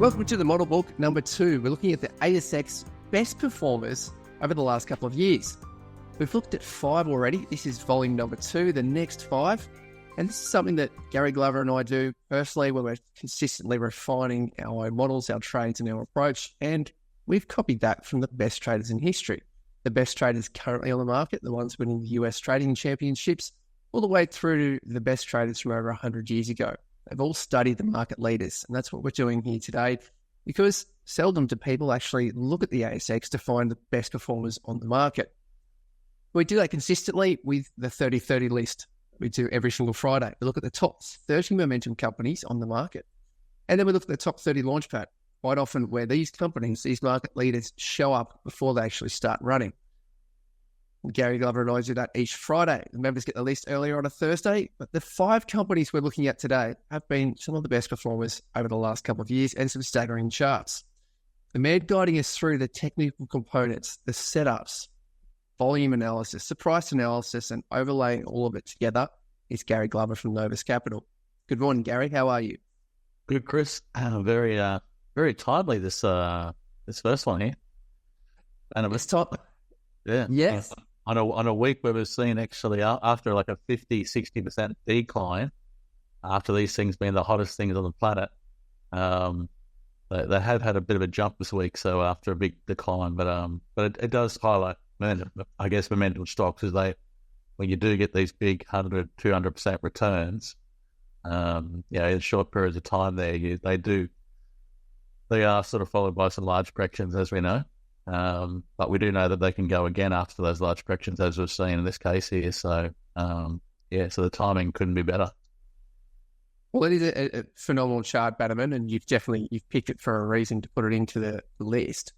Welcome to the model book number 2. We're looking at the ASX best performers over the last couple of years. We've looked at 5 already. This is volume number 2, the next 5. And this is something that Gary Glover and I do personally when we're consistently refining our own models, our trades and our approach. And we've copied that from the best traders in history. The best traders currently on the market, the ones winning the US trading championships, all the way through to the best traders from over 100 years ago. They've all studied the market leaders, and that's what we're doing here today, because seldom do people actually look at the ASX to find the best performers on the market. We do that consistently with the 30-30 list. We do every single Friday. We look at the top 30 momentum companies on the market, and then we look at the top 30 launchpad, quite often where these companies, these market leaders, show up before they actually start running. Gary Glover and I do that each Friday. The members get the list earlier on a Thursday, but the 5 companies we're looking at today have been some of the best performers over the last couple of years and some staggering charts. The man guiding us through the technical components, the setups, volume analysis, the price analysis, and overlaying all of it together is Gary Glover from Novus Capital. Good morning, Gary. How are you? Good, Chris. Very timely this first one here. And it was top. Yeah. Yes. On a week where we've seen actually after like a 50-60% decline, after these things being the hottest things on the planet, they have had a bit of a jump this week. So after a big decline, but it does highlight, I guess, momentum stocks as when you do get these big 100-200% returns, in short periods of time they are sort of followed by some large corrections, as we know. But we do know that they can go again after those large corrections, as we've seen in this case here. So, so the timing couldn't be better. Well, it is a phenomenal chart, Bannerman, and you've picked it for a reason to put it into the list.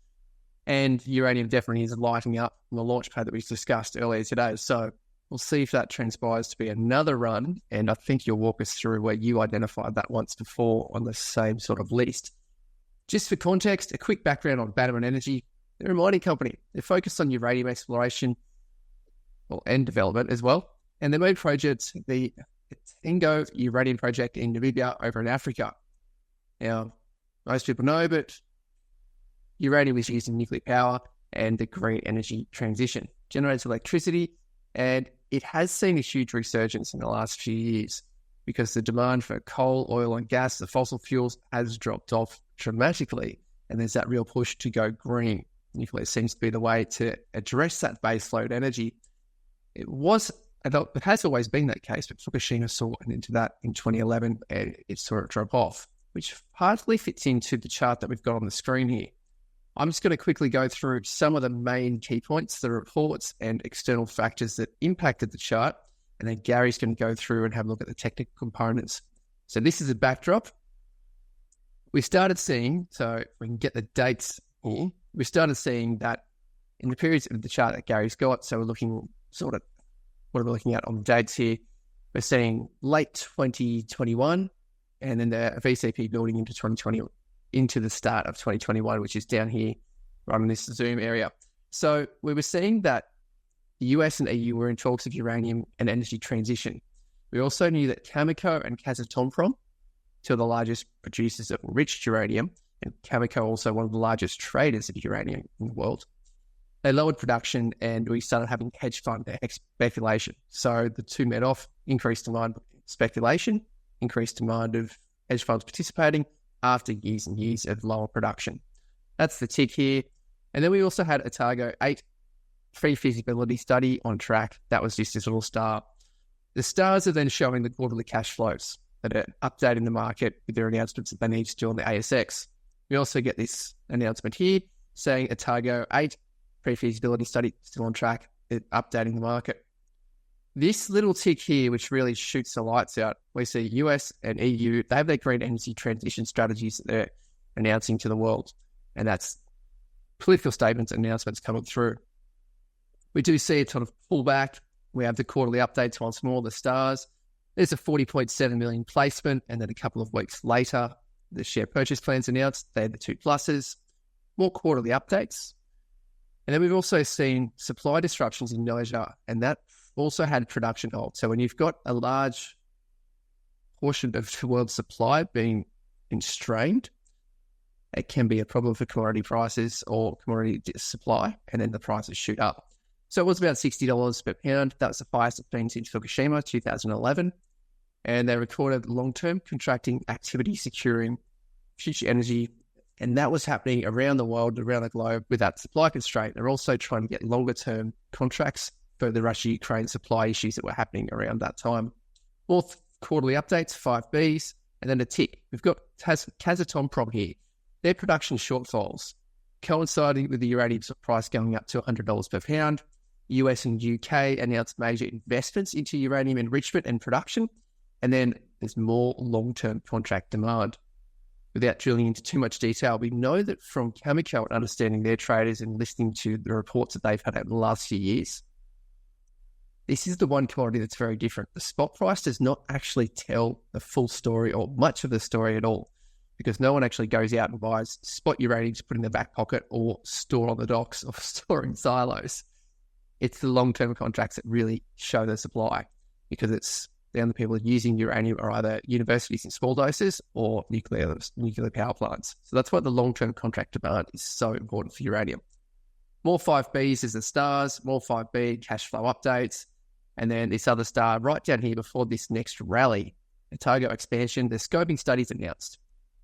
And uranium definitely is lighting up on the launch pad that we discussed earlier today. So we'll see if that transpires to be another run. And I think you'll walk us through where you identified that once before on the same sort of list. Just for context, a quick background on Bannerman Energy. They're a mining company. They're focused on uranium exploration and development as well. And their main project, the Tengo uranium project in Namibia over in Africa. Now, most people know, but uranium is used in nuclear power and the green energy transition. Generates electricity, and it has seen a huge resurgence in the last few years because the demand for coal, oil and gas, the fossil fuels, has dropped off dramatically. And there's that real push to go green. Nuclear seems to be the way to address that baseload energy. It has always been that case, but Fukushima saw it into that in 2011 and it saw it drop off, which partly fits into the chart that we've got on the screen here. I'm just going to quickly go through some of the main key points, the reports and external factors that impacted the chart, and then Gary's going to go through and have a look at the technical components. So this is a backdrop. We started seeing, so if we can get the dates here, we started seeing that in the periods of the chart that Gary's got. So we're looking what are we looking at on the dates here? We're seeing late 2021 and then the VCP building into 2020, into the start of 2021, which is down here, right in this Zoom area. So we were seeing that the US and EU were in talks of uranium and energy transition. We also knew that Cameco and Kazatomprom, two of the largest producers of enriched uranium, and Cameco also one of the largest traders of uranium in the world, they lowered production and we started having hedge fund speculation. So the two met off, increased demand of speculation, increased demand of hedge funds participating after years and years of lower production. That's the tick here. And then we also had a Otago 8 pre-feasibility study on track. That was just this little star. The stars are then showing the quarterly cash flows that are updating the market with their announcements that they need to do on the ASX. We also get this announcement here saying Otago 8 pre-feasibility study still on track, updating the market. This little tick here, which really shoots the lights out, we see US and EU, they have their green energy transition strategies that they're announcing to the world. And that's political statements and announcements coming through. We do see a sort of pullback. We have the quarterly updates once more, the stars. There's a 40.7 million placement, and then a couple of weeks later, the share purchase plans announced. They're the 2 pluses. More quarterly updates. And then we've also seen supply disruptions in Malaysia, and that also had production halt. So when you've got a large portion of the world's supply being constrained, it can be a problem for commodity prices or commodity supply, and then the prices shoot up. So it was about $60 per pound. That was the highest it's been since Fukushima, 2011. And they recorded long-term contracting activity securing future energy. And that was happening around the world, around the globe with that supply constraint. They're also trying to get longer-term contracts for the Russia-Ukraine supply issues that were happening around that time. Fourth quarterly updates, 5Bs, and then a tick. We've got Kazatomprom here. Their production shortfalls coinciding with the uranium price going up to $100 per pound. US and UK announced major investments into uranium enrichment and production. And then there's more long-term contract demand. Without drilling into too much detail, we know that from Cameco and understanding their traders and listening to the reports that they've had over the last few years, this is the one commodity that's very different. The spot price does not actually tell the full story or much of the story at all, because no one actually goes out and buys spot uranium to put in their back pocket or store on the docks or store in silos. It's the long-term contracts that really show the supply, because it's the only people using uranium are either universities in small doses or nuclear power plants. So that's why the long-term contract demand is so important for uranium. More 5Bs as the stars, more 5B cash flow updates, and then this other star right down here before this next rally, Otago expansion, the scoping studies announced.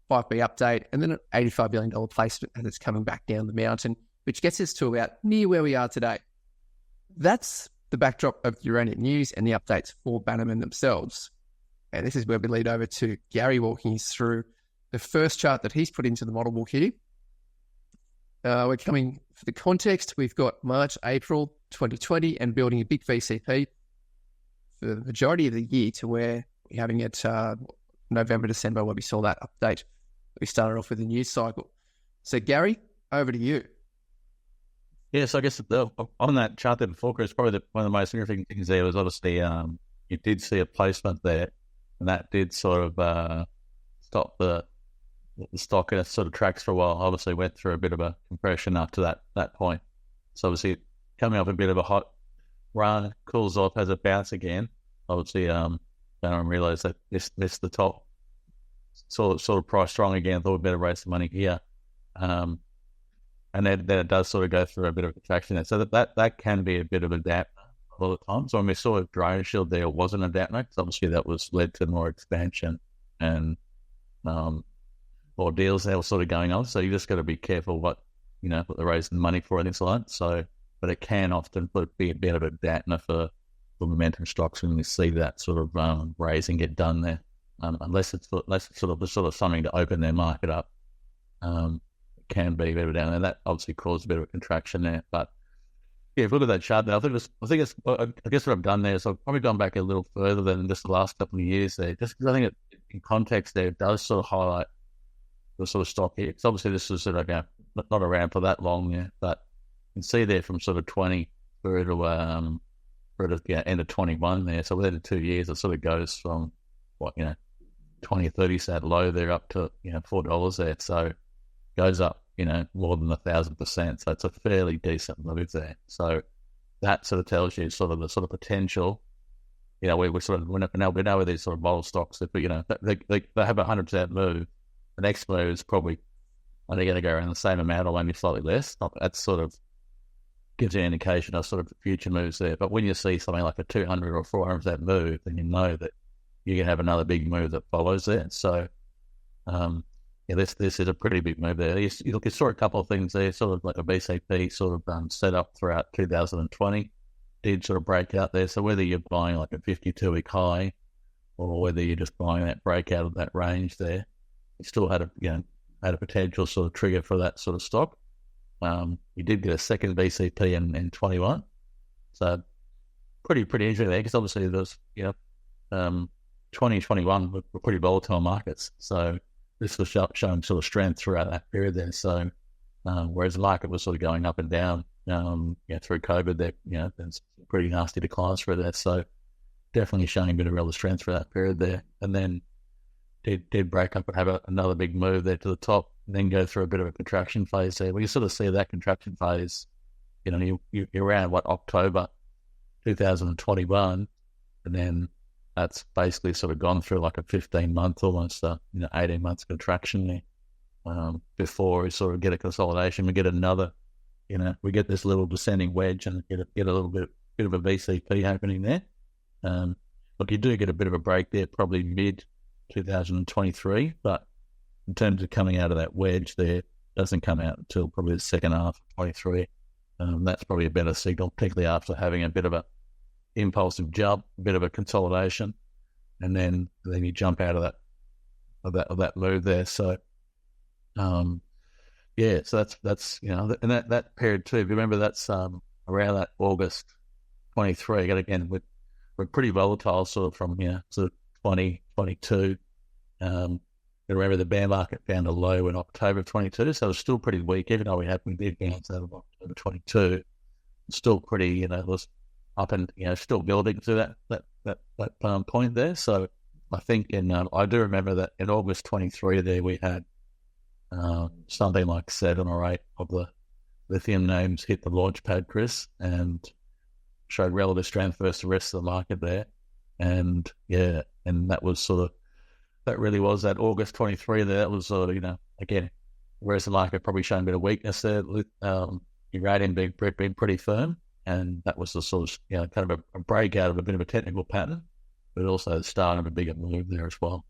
5B update, and then an $85 billion placement as it's coming back down the mountain, which gets us to about near where we are today. That's the backdrop of uranium news and the updates for Bannerman themselves. And this is where we lead over to Gary walking us through the first chart that he's put into the model book here. We're coming, for the context, we've got March, April 2020 and building a big VCP for the majority of the year to where we're having it November, December, where we saw that update. We started off with the news cycle. So Gary, over to you. Yeah, so I guess on that chart there before, Chris, probably one of the most significant things there was obviously you did see a placement there, and that did sort of stop the stock in its sort of tracks for a while. Obviously went through a bit of a compression after that point. So obviously coming up a bit of a hot run, cools off, has a bounce again. Obviously Bannerman realised that this missed the top, sort of price strong again, thought we'd better raise some money here. And then it does sort of go through a bit of a contraction there. So that can be a bit of a dampener a lot of times. So when we saw a Drone Shield there, it wasn't a dampener, because obviously that was led to more expansion and more deals that were sort of going on. So you just got to be careful what they're raising money for and things like that. So, but it can often be a bit of a dampener for momentum stocks when we see that sort of raising get done there, unless it's sort of something to open their market up. Can be a bit of a down, and that obviously caused a bit of a contraction there. But yeah, if you look at that chart there, I guess what I've done there is I've probably gone back a little further than just the last couple of years there, just because I think in context there, it does sort of highlight the sort of stock here. Because obviously this was sort of not around for that long there, but you can see there from sort of 20 through to end of 21 there. So within 2 years, it sort of goes from 20 or 30 cent low there up to $4 there. So goes up more than 1,000%. So it's a fairly decent move there. So that sort of tells you sort of the sort of potential. We're sort of we know with these sort of model stocks that they have a 100% move. The next move is probably only going to go around the same amount or maybe slightly less. That sort of gives you an indication of sort of future moves there. But when you see something like a 200 or 400% move, then you know that you can have another big move that follows there. So this is a pretty big move there. You saw a couple of things there, sort of like a BCP sort of set up throughout 2020, did sort of break out there. So whether you're buying like a 52-week high or whether you're just buying that breakout of that range there, you still had a potential sort of trigger for that sort of stock. You did get a second BCP in 21, so pretty interesting there, because obviously there's 2021 were pretty volatile markets, so this was showing sort of strength throughout that period there. So whereas the market was sort of going up and down through COVID, there there's pretty nasty declines through there. So definitely showing a bit of relative strength for that period there, and then did break up and have another big move there to the top, and then go through a bit of a contraction phase there. We sort of see that contraction phase, you're around October 2021, and then that's basically sort of gone through like a 15-month, almost 18 months contraction there. before we sort of get a consolidation. We get another, we get this little descending wedge and get a little bit of a VCP happening there. Look, you do get a bit of a break there, probably mid 2023, but in terms of coming out of that wedge there, doesn't come out until probably the second half of 23. That's probably a better signal, particularly after having a bit of a impulsive jump, a bit of a consolidation, and then you jump out of that move there. So, so that's and that period too. If you remember, that's around that August 23. Again, we're pretty volatile, sort of from sort of 2022. Remember the bear market found a low in October 22, so it was still pretty weak, even though we did bounce out of October 22. Still pretty, was up and still building to that point there. So I think I do remember that in August 23 there we had something like 7 or 8 of the lithium names hit the launch pad, Chris, and showed relative strength versus the rest of the market there. And that was that really was that August 23 there. That was again, whereas the market probably showing a bit of weakness there, uranium being pretty firm, and that was the sort of kind of a breakout of a bit of a technical pattern, but also the start of a bigger move there as well.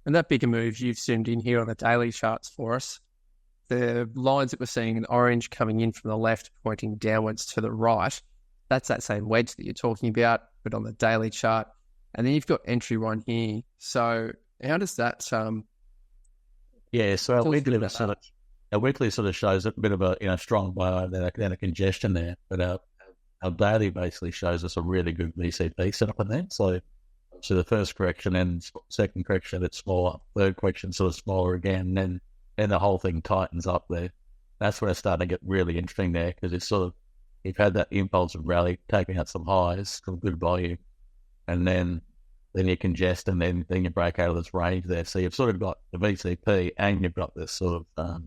And that bigger move you've zoomed in here on the daily charts for us. The lines that we're seeing in orange coming in from the left, pointing downwards to the right, that's that same wedge that you're talking about, but on the daily chart. And then you've got entry one here. So how does that... so our weekly sort of shows a bit of a strong buy and then a congestion there, but our daily basically shows us a really good VCP setup in there. So the first correction and second correction, it's smaller. Third correction, sort of smaller again. And then the whole thing tightens up there. That's where it's starting to get really interesting there, because it's sort of, you've had that impulsive rally, taking out some highs, some good volume, and then you congest, and then you break out of this range there. So you've sort of got the VCP and you've got this sort of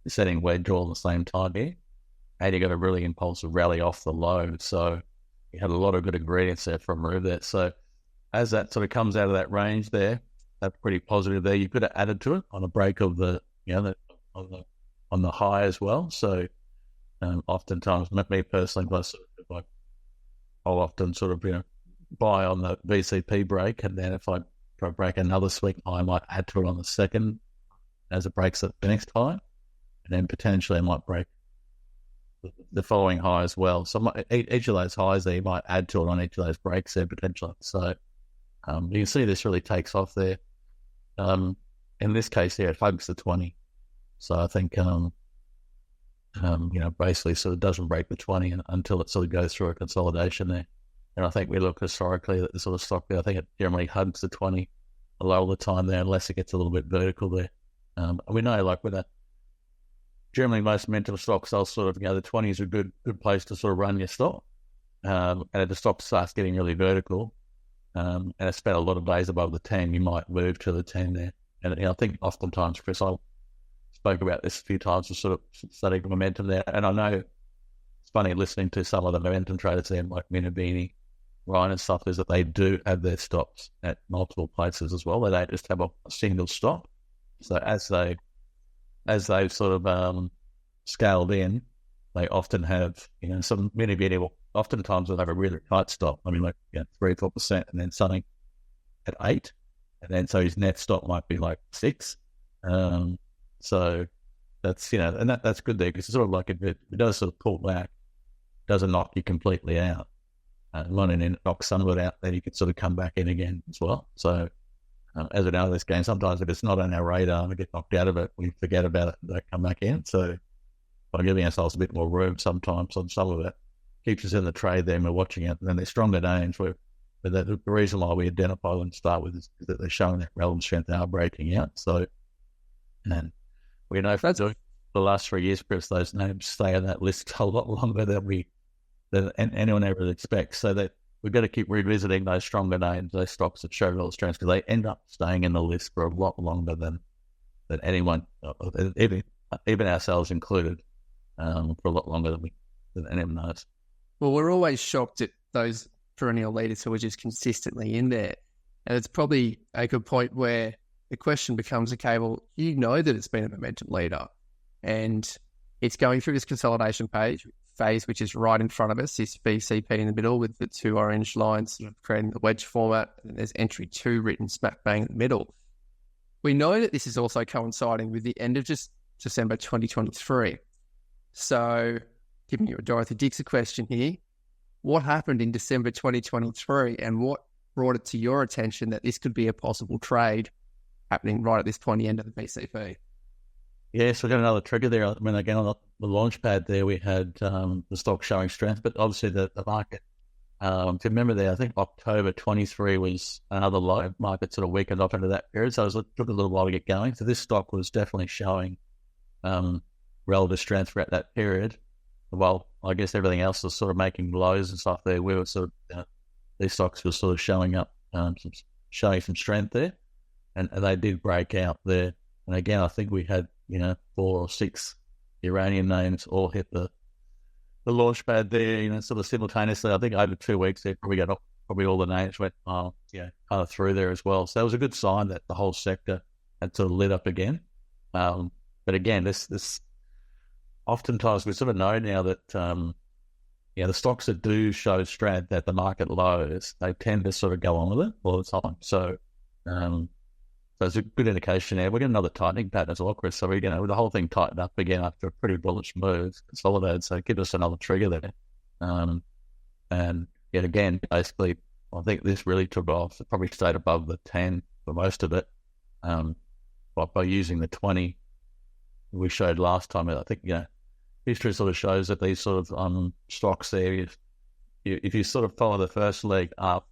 setting wedge all at the same time here, and you got a really impulsive rally off the low. So you had a lot of good ingredients there for a move there. So as that sort of comes out of that range there, that's pretty positive there. You could have added to it on a break of the on the high as well. So oftentimes, me personally, I'll often sort of buy on the VCP break, and then if I break another swing high, I might add to it on the second as it breaks the next high, and then potentially I might break the following high as well. So each of those highs there, you might add to it on each of those breaks there potentially. So you can see this really takes off there. In this case here, it hugs the 20. So I think basically sort of doesn't break the 20 until it sort of goes through a consolidation there. And I think we look historically at the sort of stock there, I think it generally hugs the 20 a lot of the time there, unless it gets a little bit vertical there. We know, like with generally most mental stocks, they'll sort of, the 20 is a good place to sort of run your stock. And if the stock starts getting really vertical, and it's spent a lot of days above the 10, you might move to the 10 there. And I think oftentimes, Chris, I spoke about this a few times, sort of studying momentum there. And I know it's funny listening to some of the momentum traders there, like Minabini, Ryan and stuff, is that they do have their stops at multiple places as well. They don't just have a single stop. So as they've sort of scaled in, they often have, some Minabini will oftentimes they'll have a really tight stop. I mean, like 3-4%, and then something at 8, and then so his net stop might be like 6. So that's and that's good there, because it's sort of like if it does sort of pull back, it doesn't knock you completely out. One and then knock some of it out, then you can sort of come back in again as well. So as we know in this game, sometimes if it's not on our radar and we get knocked out of it, we forget about it and don't come back in. So by giving ourselves a bit more room sometimes on some of it, keeps us in the trade there and we're watching it. And then they're stronger names. But the reason why we identify them to start with is that they're showing that relative strength, they are breaking out. So, and we know for the last 3 years, Chris, those names stay on that list a lot longer than anyone ever expects. So that we've got to keep revisiting those stronger names, those stocks that show relative strength, because they end up staying in the list for a lot longer than anyone, even ourselves included, for a lot longer than anyone knows. Well, we're always shocked at those perennial leaders who are just consistently in there. And it's probably a good point where the question becomes, okay, well, you know that it's been a momentum leader and it's going through this consolidation phase, which is right in front of us, this VCP in the middle with the two orange lines sort of creating the wedge format, and there's entry 2 written smack bang in the middle. We know that this is also coinciding with the end of just December 2023. So, giving you a Dorothy Dixon question here, what happened in December 2023 and what brought it to your attention that this could be a possible trade happening right at this point, the end of the VCP? Yes, we got another trigger there. I mean, again, on the launch pad there, we had the stock showing strength, but obviously the market, to remember there, I think October 23 was another low. Market sort of weakened off into that period, so it took a little while to get going. So this stock was definitely showing relative strength throughout that period. Well, I guess everything else was sort of making lows and stuff there. We were sort of, these stocks were sort of showing up, showing some strength there, and they did break out there. And again, I think we had, 4 or 6 uranium names all hit the launch pad there, sort of simultaneously. I think over 2 weeks there, probably all the names went, kind of through there as well. So that was a good sign that the whole sector had sort of lit up again. But again, this oftentimes we sort of know now that, the stocks that do show strength at the market lows, they tend to sort of go on with it all the time. So, so it's a good indication there. We're getting another tightening pattern as well, Chris. So the whole thing tightened up again after a pretty bullish move, consolidated. So give us another trigger there. And yet again, basically, I think this really took off. It probably stayed above the 10 for most of it. But by using the 20 we showed last time, I think, history sort of shows that these sort of stocks there, if you sort of follow the first leg up,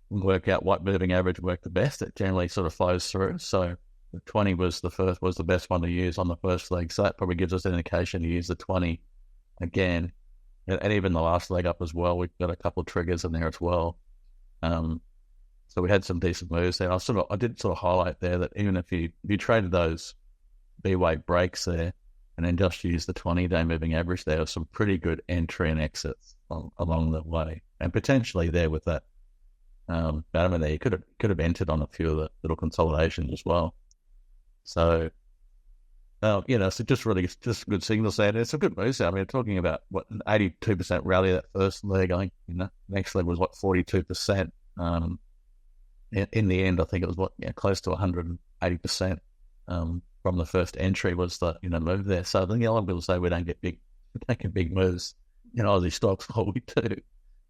work out what moving average worked the best, it generally sort of flows through. So the 20 was the best one to use on the first leg. So that probably gives us an indication to use the 20 again. And even the last leg up as well, we've got a couple of triggers in there as well. So we had some decent moves there. I did sort of highlight there that even if you traded those B-weight breaks there and then just use the 20-day moving average, there was some pretty good entry and exits along the way. And potentially there with that Bannerman there, you could have entered on a few of the little consolidations as well. So, so just good signals there. It's a good move there. I mean, talking about an 82% rally that first leg. I think next leg was 42%. In the end, I think it was close to 180% from the first entry was the move there. So I think a lot of people say we don't get big moves in Aussie stocks. Well, we do.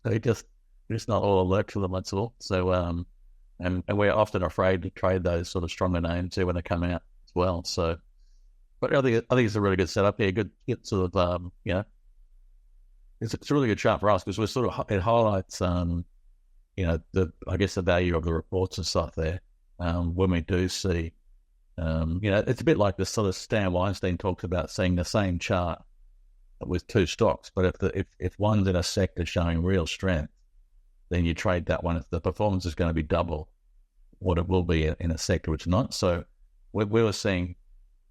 So it's not all alert to them at all. So and we're often afraid to trade those sort of stronger names here when they come out as well. So, but I think it's a really good setup here. Good sort of it's a really good chart for us because it highlights I guess the value of the reports and stuff there when we do see it's a bit like the sort of Stan Weinstein talks about seeing the same chart with 2 stocks, but if one's in a sector showing real strength, then you trade that one. If the performance is going to be double what it will be in a sector which not. So we were seeing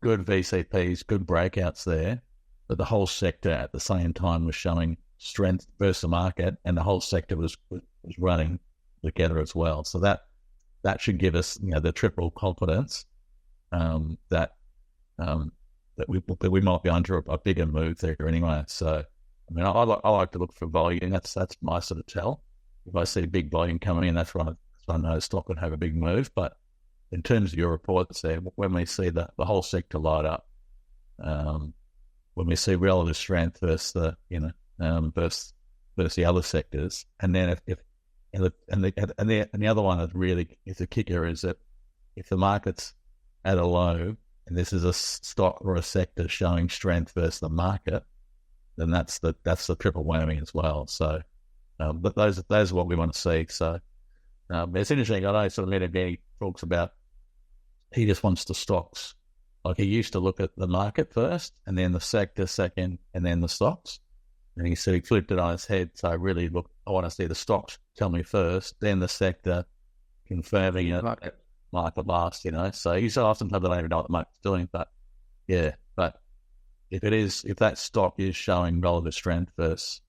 good VCPs, good breakouts there, but the whole sector at the same time was showing strength versus the market, and the whole sector was running together as well. So that should give us the triple confidence that we might be under a bigger move there anyway. So I mean, I like to look for volume. That's my sort of tell. If I see big volume coming in, that's when I know the stock would have a big move. But in terms of your reports there, when we see the whole sector light up, when we see relative strength versus the versus the other sectors, and then the other one that really is a kicker is that if the market's at a low and this is a stock or a sector showing strength versus the market, then that's the triple whammy as well. So, but those are what we want to see. So it's interesting. I know sort of Medicus talks about he just wants the stocks. Like he used to look at the market first, and then the sector second, and then the stocks. And he said he flipped it on his head. So really, I want to see the stocks tell me first, then the sector confirming it, market last. So you so often have that I don't even know what the market's doing, but yeah. But if that stock is showing relative strength versus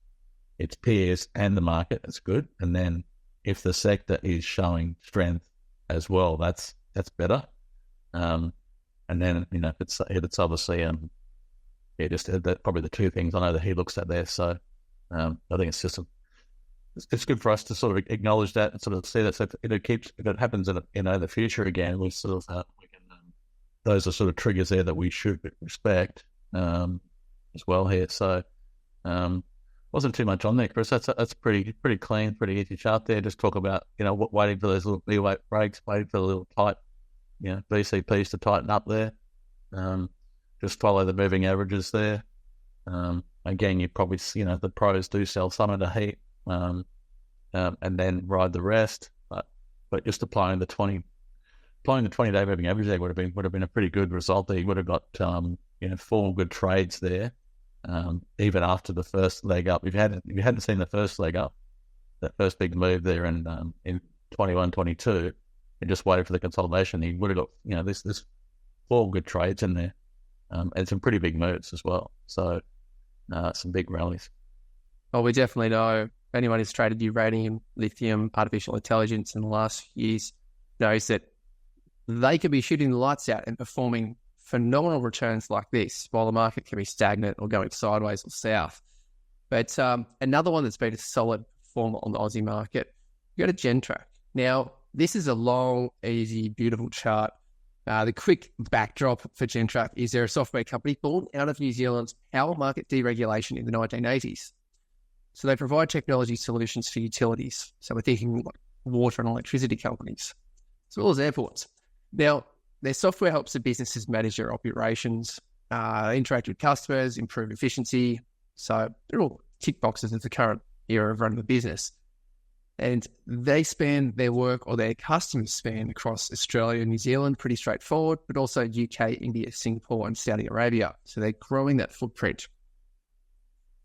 its peers and the market, it's good. And then if the sector is showing strength as well, that's that's better. And then, if it's obviously, just that probably the two things I know that he looks at there. So I think it's just it's good for us to sort of acknowledge that and sort of see that. So if it happens in the future again, we sort of those are sort of triggers there that we should respect as well here. So wasn't too much on there, Chris. That's pretty clean, pretty easy chart there. Just talk about waiting for those little V-weight breaks, waiting for the little tight VCPs to tighten up there. Just follow the moving averages there. Again, you probably the pros do sell some of the heat, and then ride the rest. But just applying the 20-day moving average there would have been a pretty good result there. You would have got 4 good trades there, even after the first leg up. If you hadn't seen the first leg up, that first big move there in 21-22, and just waited for the consolidation, you would have got this 4 good trades in there, and some pretty big moves as well. So some big rallies. Well, we definitely know anyone who's traded uranium, lithium, artificial intelligence in the last few years knows that they could be shooting the lights out and performing phenomenal returns like this, while the market can be stagnant or going sideways or south. But another one that's been a solid performer on the Aussie market, you go to Gentrack. Now, this is a long, easy, beautiful chart. The quick backdrop for Gentrack is they're a software company born out of New Zealand's power market deregulation in the 1980s. So they provide technology solutions for utilities. So we're thinking like water and electricity companies, as well as airports. Now, their software helps the businesses manage their operations, interact with customers, improve efficiency. So they're all tick boxes of the current era of running a business. And they span their work, or their customers span across Australia and New Zealand, pretty straightforward, but also UK, India, Singapore, and Saudi Arabia. So they're growing that footprint.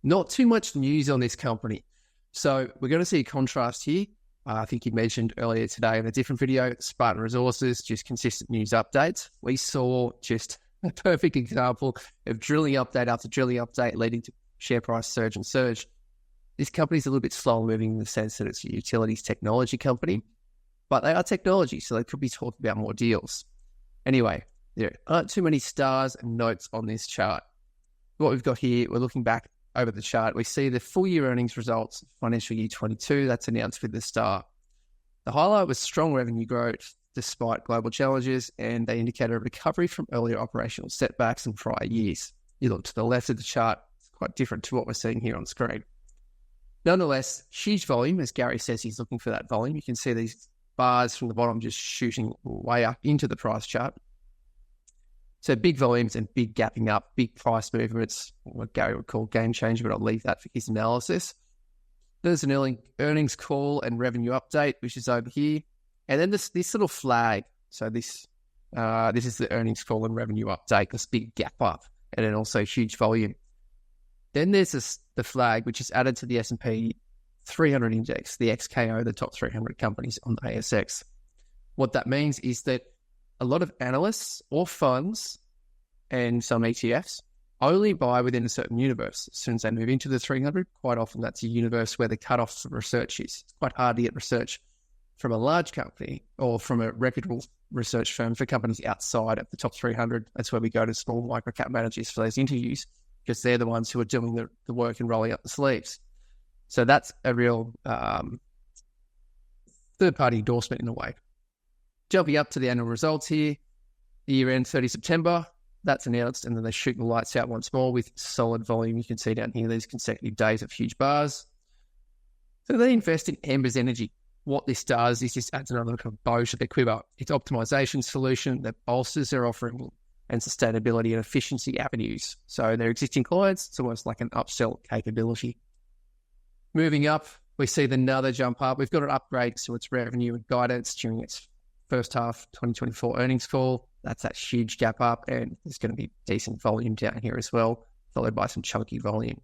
Not too much news on this company. So we're going to see a contrast here. I think you mentioned earlier today in a different video, Spartan Resources, just consistent news updates. We saw just a perfect example of drilling update after drilling update leading to share price surge and surge. This company's a little bit slower moving in the sense that it's a utilities technology company, but they are technology, so they could be talking about more deals. Anyway, there aren't too many stars and notes on this chart. What we've got here, we're looking back over the chart. We see the full year earnings results, financial year 22, that's announced with the star. The highlight was strong revenue growth despite global challenges, and they indicated a recovery from earlier operational setbacks in prior years. You look to the left of the chart, it's quite different to what we're seeing here on screen. Nonetheless, huge volume, as Gary says he's looking for that volume. You can see these bars from the bottom just shooting way up into the price chart. So big volumes and big gapping up, big price movements, what Gary would call game changer, but I'll leave that for his analysis. There's an earnings call and revenue update, which is over here. And then this little flag. So this is the earnings call and revenue update, this big gap up, and then also huge volume. Then there's the flag, which is added to the S&P 300 index, the XKO, the top 300 companies on the ASX. What that means is that a lot of analysts or funds and some ETFs only buy within a certain universe. As soon as they move into the 300, quite often that's a universe where the cutoff for research is. It's quite hard to get research from a large company or from a reputable research firm for companies outside of the top 300. That's where we go to small microcap managers for those interviews, because they're the ones who are doing the work and rolling up the sleeves. So that's a real third-party endorsement in a way. Jumping up to the annual results here, the year-end 30 September, that's announced, and then they shoot the lights out once more with solid volume. You can see down here these consecutive days of huge bars. So they invest in Embers Energy. What this does is this adds another kind of bow to their quiver. It's optimization solution that bolsters their offering and sustainability and efficiency avenues. So their existing clients, it's almost like an upsell capability. Moving up, we see another jump up. We've got an upgrade to its revenue and guidance during its first half 2024 earnings call. That's that huge gap up, and there's going to be decent volume down here as well, followed by some chunky volume.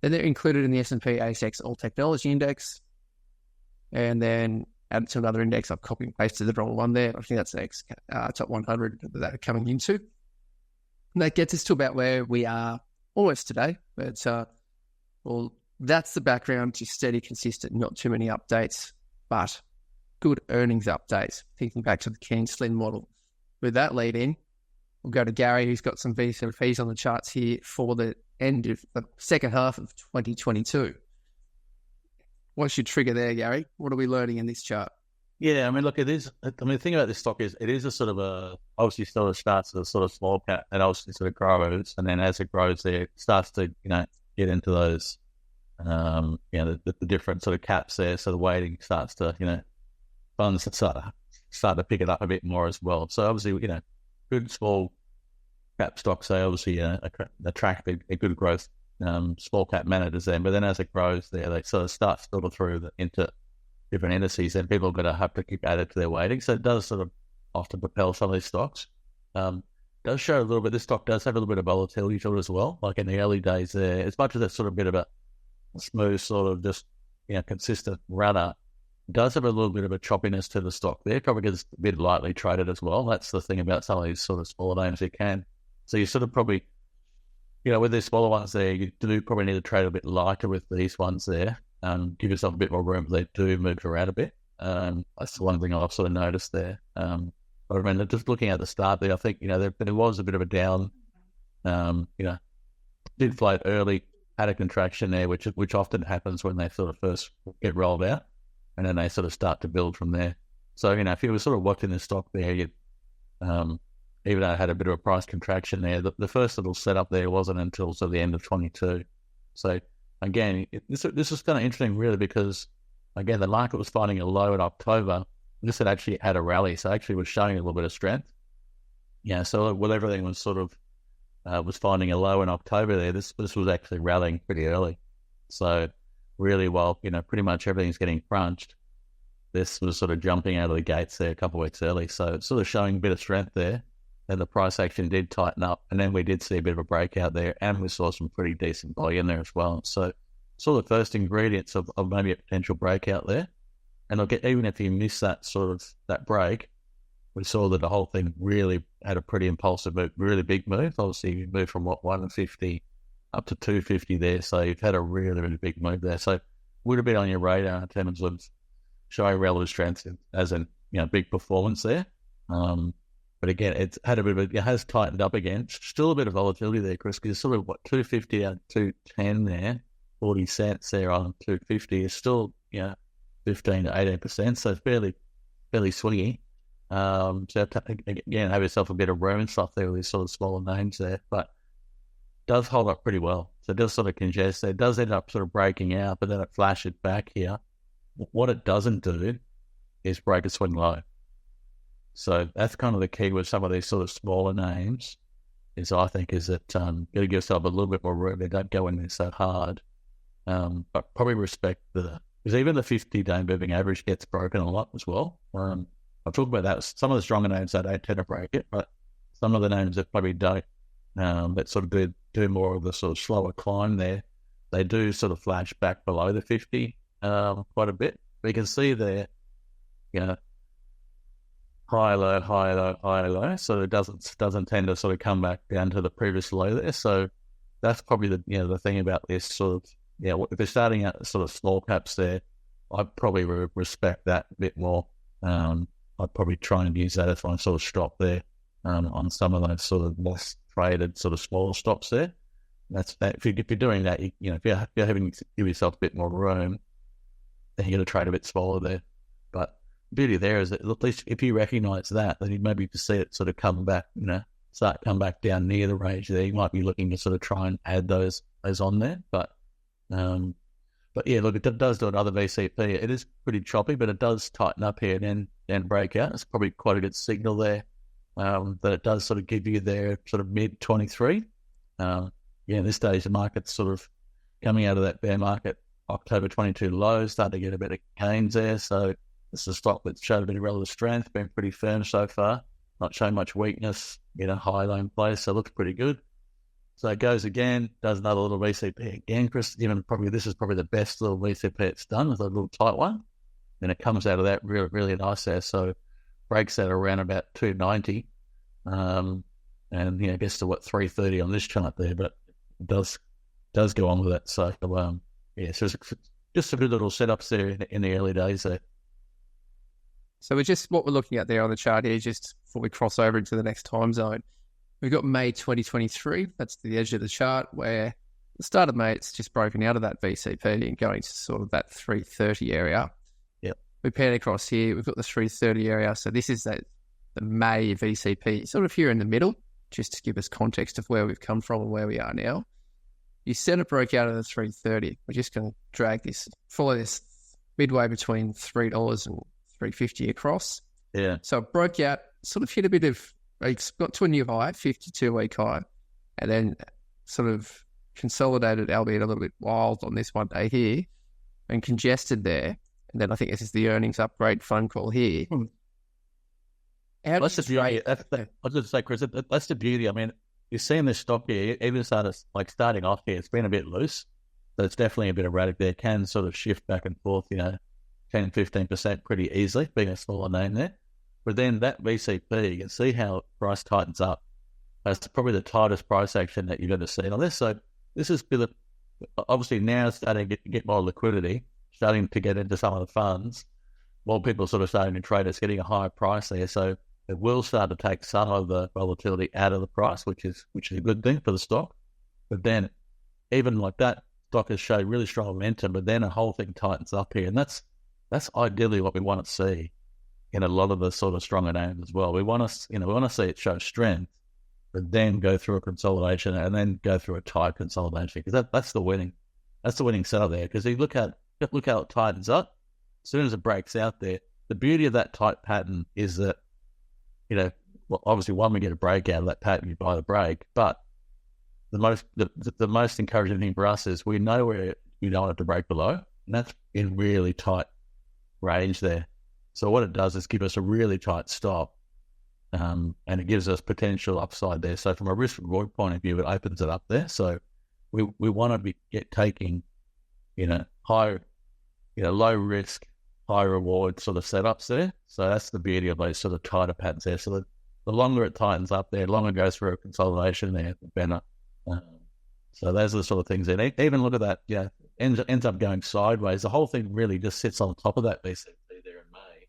Then they're included in the S&P/ASX All Technology Index, and then added to another index. I've copied and pasted the wrong one there. I think that's the top 100 that they're coming into. And that gets us to about where we are almost today. But, well, that's the background, just steady, consistent, not too many updates, but good earnings updates, thinking back to the Keen Slim model. With that lead in, we'll go to Gary, who's got some VCPs on the charts here for the end of the second half of 2022. What's your trigger there, Gary? What are we learning in this chart? Yeah, I mean, look, it is. I mean, the thing about this stock is it is a sort of obviously sort of starts as a sort of small cap and obviously sort of grows. And then as it grows there, it starts to, get into those, the different sort of caps there. So the weighting starts to, funds start to pick it up a bit more as well. So obviously, good small cap stocks, they obviously attract a good growth small cap managers then. But then as it grows there, they sort of start to filter through into different indices, and people are going to have to keep added to their weighting. So it does sort of often propel some of these stocks. Does show a little bit, this stock does have a little bit of volatility to it as well. Like in the early days there, as much as it's sort of a bit of a smooth sort of just, consistent runner, it does have a little bit of a choppiness to the stock there, probably because it's a bit lightly traded as well. That's the thing about some of these sort of smaller names you can. So you sort of probably, with these smaller ones there, you do probably need to trade a bit lighter with these ones there. Give yourself a bit more room. They do move around a bit. That's the one thing I've sort of noticed there. But I mean, just looking at the start there, I think, there was a bit of a down, did float early, had a contraction there, which often happens when they sort of first get rolled out, and then they sort of start to build from there. So, if you were sort of watching the stock there, you'd, even though it had a bit of a price contraction there, the first little setup there wasn't until sort of the end of 22. So, again, this is kind of interesting, really, because, again, the market was finding a low in October. This had actually had a rally, so actually was showing a little bit of strength. So while everything was sort of was finding a low in October there, this was actually rallying pretty early. So really, while, pretty much everything's getting crunched, this was sort of jumping out of the gates there a couple of weeks early. So it's sort of showing a bit of strength there. And the price action did tighten up, and then we did see a bit of a breakout there, and we saw some pretty decent volume there as well. So sort of the first ingredients of maybe a potential breakout there. And look, even if you miss that break, we saw that the whole thing really had a pretty impulsive move, really big move. Obviously, you moved from 150 up to 250 there, so you've had a really, really big move there. So would have been on your radar in terms of showing relative strength as in big performance there. But again, it's had it has tightened up again. Still a bit of volatility there, Chris, because sort of 250 out 210 there, 40 cents there on 250 is still 15 to 18%, so fairly swingy. So again, have yourself a bit of room and stuff there with these sort of smaller names there, but does hold up pretty well. So it does sort of congest there. It does end up sort of breaking out, but then it flashes back here. What it doesn't do is break a swing low. So that's kind of the key with some of these sort of smaller names, is that you give yourself a little bit more room. They don't go in there so hard, but probably respect because even the 50-day moving average gets broken a lot as well. I'll talk about that. Some of the stronger names that don't tend to break it, but some of the names that probably don't, that sort of do more of the sort of slower climb there, they do sort of flash back below the 50 quite a bit. We can see there, high, low, high, low, high, low. So it doesn't tend to sort of come back down to the previous low there. So that's probably the thing about this sort of, if they're starting out sort of small caps there, I'd probably respect that a bit more. I'd probably try and use that as my sort of stop there on some of those sort of less traded sort of smaller stops there. That's that. If you're doing that, if you're having to give yourself a bit more room, then you're going to trade a bit smaller there. But the beauty there is that at least if you recognise that, then you maybe see it sort of come back, come back down near the range there. You might be looking to sort of try and add those on there. But yeah, look, it does do another VCP. It is pretty choppy, but it does tighten up here and then break out. It's probably quite a good signal there that it does sort of give you there sort of mid-23. At this stage, the market's sort of coming out of that bear market October 22 low, starting to get a bit of gains there. So this is a stock that's showed a bit of relative strength, been pretty firm so far, not showing much weakness, high low in place, so it looks pretty good. So it goes again, does another little VCP again, Chris. This is probably the best little VCP it's done, with a little tight one. Then it comes out of that really, really nice there. So breaks out around about 290, and gets to 330 on this chart there, but it does go on with it. So so it's just a good little setups there in the early days there. So what we're looking at there on the chart here, just before we cross over into the next time zone, we've got May 2023. That's the edge of the chart where the start of May, it's just broken out of that VCP and going to sort of that 330 area. Yep. We pan across here. We've got the 330 area. So this is the May VCP, sort of here in the middle, just to give us context of where we've come from and where we are now. You said it broke out of the 330. We're just going to follow this midway between $3 and $3.50 across. Yeah. So it broke out, sort of hit a bit of, it's got to a new high, 52-week high, and then sort of consolidated, albeit a little bit wild on this one day here, and congested there. And then I think this is the earnings upgrade phone call here. That's the beauty. I was going to say, Chris, that's the beauty. I mean, you're seeing this stock here, even starting off here, it's been a bit loose. So it's definitely a bit erratic there. It can sort of shift back and forth, 10, 15% pretty easily, being a smaller name there. But then that VCP, you can see how price tightens up. That's probably the tightest price action that you've ever seen on this. So this is obviously now starting to get more liquidity, starting to get into some of the funds. More people sort of starting to trade. It's getting a higher price there. So it will start to take some of the volatility out of the price, which is a good thing for the stock. But then even like that, stock has showed really strong momentum, but then the whole thing tightens up here. And that's ideally what we want to see in a lot of the sort of stronger names as well. We want to see it show strength, but then go through a consolidation and then go through a tight consolidation, because that's the winning setup there. Because you look how it tightens up. As soon as it breaks out there, the beauty of that tight pattern is that, obviously when we get a break out of that pattern, you buy the break. But the most encouraging thing for us is we know where you don't want it to break below, and that's in really tight range there. So what it does is give us a really tight stop, and it gives us potential upside there. So from a risk reward point of view, it opens it up there. So we want to be taking, high, low risk, high reward sort of setups there. So that's the beauty of those sort of tighter patterns there. So the longer it tightens up there, the longer it goes through a consolidation there, the better. So those are the sort of things that even look at that, ends up going sideways. The whole thing really just sits on top of that VCP there in May.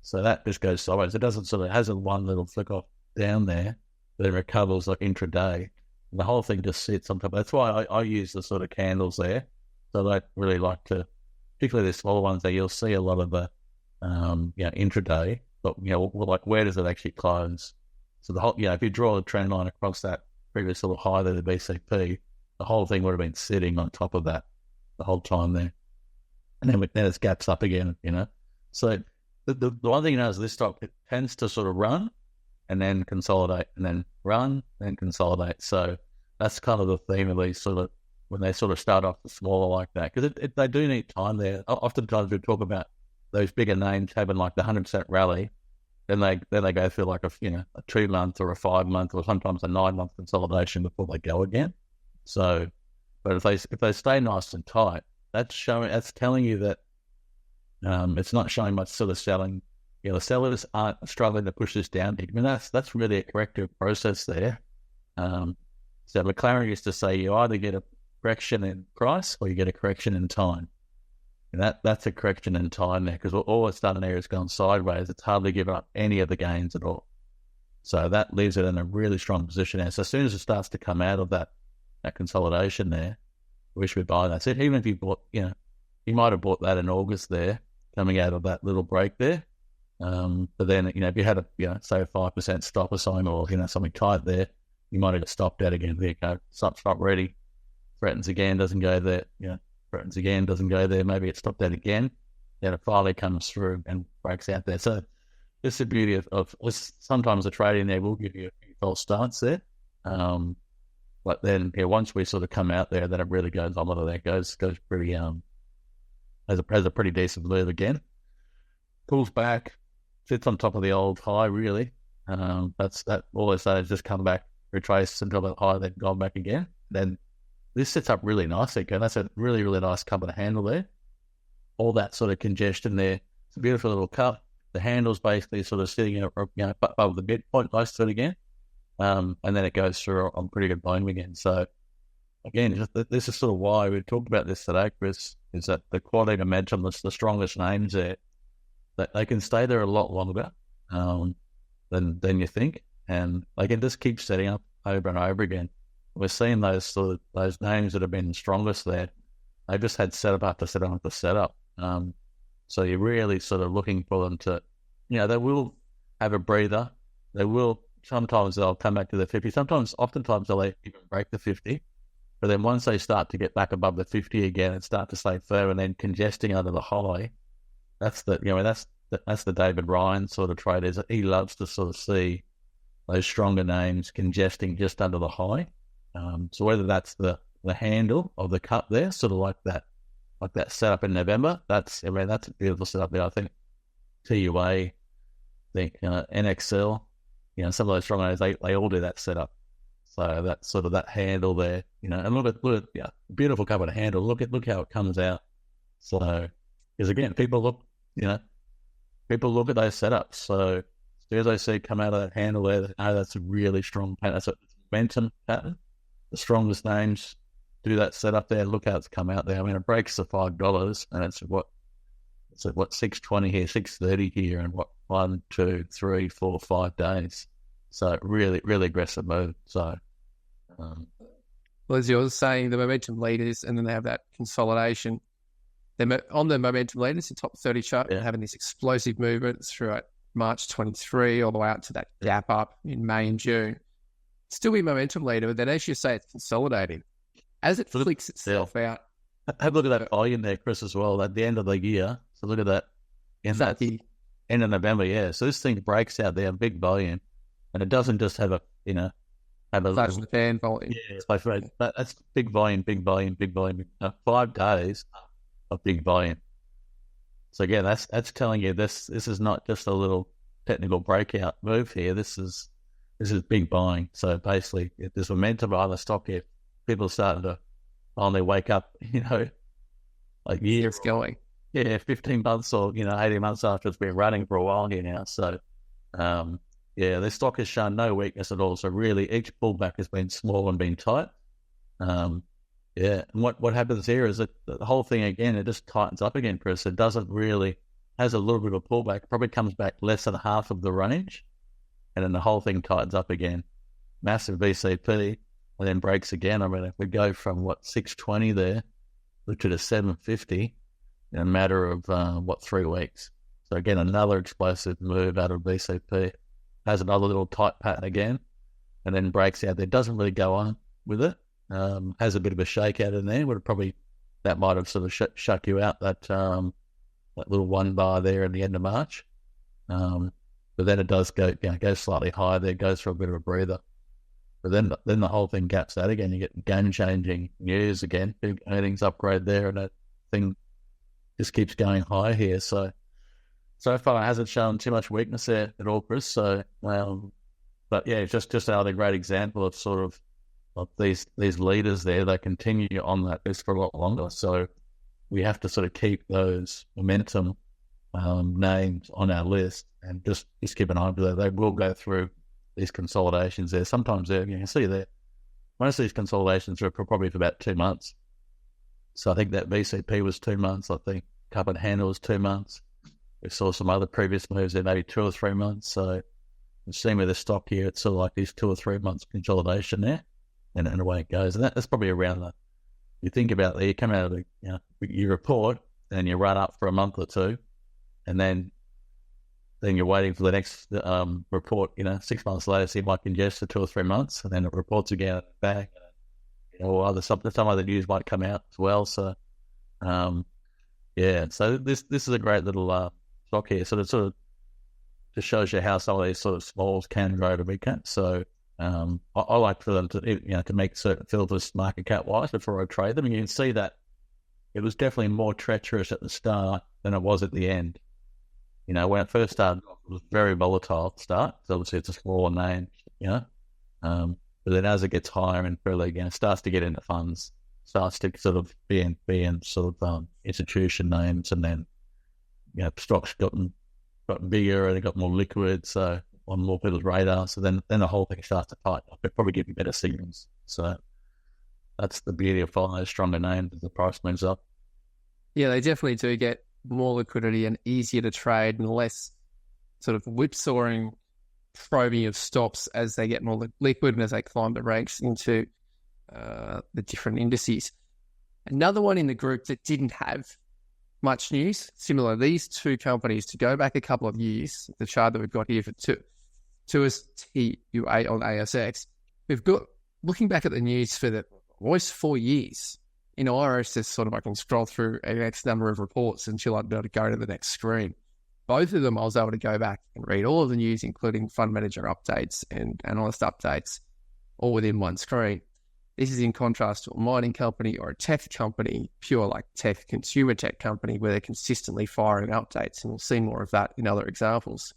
So that just goes sideways. It doesn't it has a one little flick off down there, but it recovers like intraday. And the whole thing just sits on top. That's why I use the sort of candles there. So I really like to, particularly the smaller ones there, you'll see a lot of the, intraday, but, like where does it actually close? So the whole, if you draw a trend line across that previous little high there, the BCP, the whole thing would have been sitting on top of that the whole time there. And then it gaps up again, So the one thing is this stock, it tends to sort of run and then consolidate and then run and consolidate. So that's kind of the theme of these sort of, when they sort of start off smaller like that, because they do need time there. Oftentimes we talk about those bigger names having like the 100% rally, then they go through like a 2-month or a 5-month or sometimes a 9-month consolidation before they go again. So, but if they stay nice and tight, that's telling you that it's not showing much sort of selling. The sellers aren't struggling to push this down. I mean, that's really a corrective process there. So McLaren used to say you either get a correction in price or you get a correction in time. And that's a correction in time there, because all it's done there is gone sideways. It's hardly given up any of the gains at all. So that leaves it in a really strong position there. So as soon as it starts to come out of that consolidation there, we should buy that. So even if you bought, you might have bought that in August there, coming out of that little break there. But then, if you had say a 5% stop or something, or, something tight there, you might have stopped out again. There you go. Stop's not ready. Threatens again, doesn't go there. Threatens again, doesn't go there. Maybe it stopped out again. Then it finally comes through and breaks out there. So it's the beauty of sometimes the trading there will give you a few false starts there. But then, once we sort of come out there, then it really goes on. There goes pretty, has a pretty decent move again. Pulls back, sits on top of the old high, really. That's all they say is just come back, retrace until that high, then gone back again. Then this sits up really nicely. Okay? That's a really, really nice cup of the handle there. All that sort of congestion there. It's a beautiful little cup. The handle's basically sort of sitting above the midpoint, close to it again. And then it goes through on pretty good volume again. So again, this is sort of why we talked about this today, Chris, is that the quality to match on the strongest names there they can stay there a lot longer than you think, and they can just keep setting up over and over again. We're seeing those names that have been the strongest there. They just had setup after setup after setup. So you're really sort of looking for them to, they will have a breather. They will, sometimes they'll come back to the 50. Oftentimes they'll even break the 50. But then once they start to get back above the 50 again and start to stay firm and then congesting under the high, that's the David Ryan sort of trade. Is he loves to sort of see those stronger names congesting just under the high. So whether that's the handle of the cut there, sort of like that setup in November, that's a beautiful setup there. I think TUA, I think NXL, some of those strong names, they all do that setup. So that's sort of that handle there, and look at beautiful covered handle. Look how it comes out. So, because again, people look at those setups. So as soon as they see come out of that handle there, they know that's a really strong pattern. That's a momentum pattern. The strongest names do that setup there. Look how it's come out there. I mean, it breaks the $5, and it's what 620 here, 630 here, and 1, 2, 3, 4, 5 days. So really, really aggressive move. So, well, as you were saying, the momentum leaders, and then they have that consolidation. They're on the momentum leaders, the top 30 chart, having this explosive movement throughout March 23 all the way out to that gap up in May and June. Still be momentum leader, but then as you say, it's consolidating. As it flicks itself out. Have a look at that volume there, Chris, as well, at the end of the year. So look at that. End of November, So this thing breaks out there, big volume. And it doesn't just have flash in the fan volume. Yeah, it's like, that's big volume. 5 days of big volume. So again, that's telling you this is not just a little technical breakout move here. This is big buying. So basically, if there's momentum behind the stock here, people are starting to finally wake up, like years going. 15 months or 18 months after it's been running for a while here now. So this stock has shown no weakness at all. So really, each pullback has been small and been tight. And what happens here is that the whole thing again, it just tightens up again, Chris. It doesn't really, has a little bit of a pullback, probably comes back less than half of the range, and then the whole thing tightens up again. Massive VCP, and then breaks again. I mean, if we go from 620 there, to the 750 in a matter of 3 weeks. So again, another explosive move out of VCP. Has another little tight pattern again, and then breaks out there. Doesn't really go on with it. Has a bit of a shakeout in there. That might have sort of shut you out, that little 1 bar there at the end of March. But then it does go slightly higher there, goes for a bit of a breather. But then the whole thing gaps out again. You get game-changing news again, big earnings upgrade there, and that thing just keeps going high here. So far it hasn't shown too much weakness there at all, Chris. So, but yeah, just another great example of sort of these leaders there. They continue on that list for a lot longer. So we have to sort of keep those momentum names on our list and just keep an eye on them. They will go through these consolidations there. Sometimes you can see that most of these consolidations are probably for about 2 months. So I think that VCP was 2 months. I think Covered Handle was 2 months. We saw some other previous moves there, maybe 2 or 3 months. So we've seen with the stock here, it's sort of like these 2 or 3 months consolidation there, and away it goes. And that's probably around that. You think about that, you come out of you report, and you run up for a month or two, and then you're waiting for the next report. 6 months later, so you might congest for 2 or 3 months, and then it reports again back. Or some other news might come out as well. So, so this is a great little stock here. So it sort of just shows you how some of these sort of smalls can grow to big caps. So I like for them to make certain filters market cap wise before I trade them. And you can see that it was definitely more treacherous at the start than it was at the end. When it first started, it was very volatile at the start. So obviously it's a smaller name, but then as it gets higher and further, it starts to get into funds, starts to sort of be in sort of institution names, and then stocks gotten bigger and it got more liquid, so on more people's radar. So then the whole thing starts to tighten up. It probably give you better signals. So that's the beauty of following those stronger names as the price moves up. Yeah, they definitely do get more liquidity and easier to trade and less sort of whipsawing, probing of stops as they get more liquid and as they climb the ranks into the different indices. Another one in the group that didn't have much news, similar, these two companies, to go back a couple of years, the chart that we've got here for Tuas TUA.ASX, we've got, looking back at the news for almost 4 years, in Iris, there's sort of, I can scroll through an X number of reports until I'm able to go to the next screen. Both of them, I was able to go back and read all of the news, including fund manager updates and analyst updates, all within one screen. This is in contrast to a mining company or a tech company, pure like tech, consumer tech company, where they're consistently firing updates. And we'll see more of that in other examples.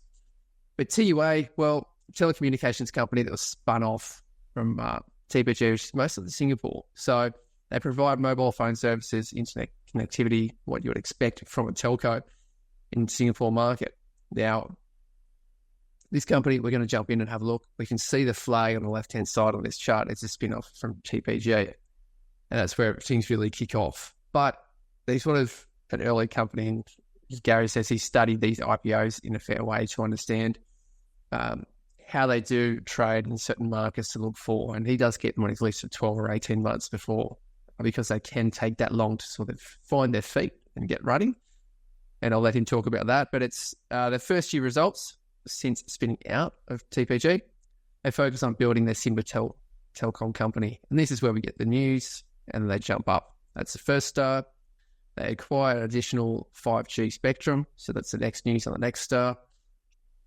But TUA, well, telecommunications company that was spun off from TPG, which is mostly Singapore. So they provide mobile phone services, internet connectivity, what you would expect from a telco in the Singapore market. Now, this company, we're going to jump in and have a look. We can see the flag on the left-hand side on this chart. It's a spin-off from TPG, and that's where things really kick off. But they're sort of an early company, and as Gary says, he studied these IPOs in a fair way to understand how they do trade in certain markets to look for, and he does get them on his list for 12 or 18 months before, because they can take that long to sort of find their feet and get running. And I'll let him talk about that. But it's their first year results since spinning out of TPG. They focus on building their Simba telecom company. And this is where we get the news, and they jump up. That's the first star. They acquire an additional 5G spectrum. So that's the next news on the next star.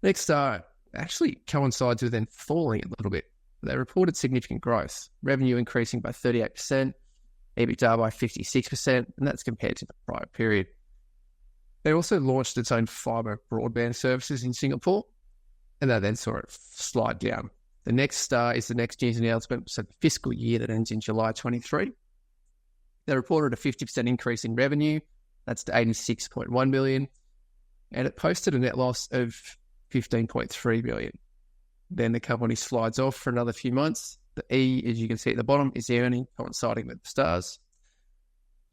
Next star actually coincides with them falling a little bit. They reported significant growth, revenue increasing by 38%, EBITDA by 56%, and that's compared to the prior period. They also launched its own fibre broadband services in Singapore, and they then saw it slide down. The next star is the next news announcement, so the fiscal year that ends in July 23. They reported a 50% increase in revenue, that's to 86.1 million, and it posted a net loss of 15.3 million. Then the company slides off for another few months. The E, as you can see at the bottom, is the earning, coinciding with the stars.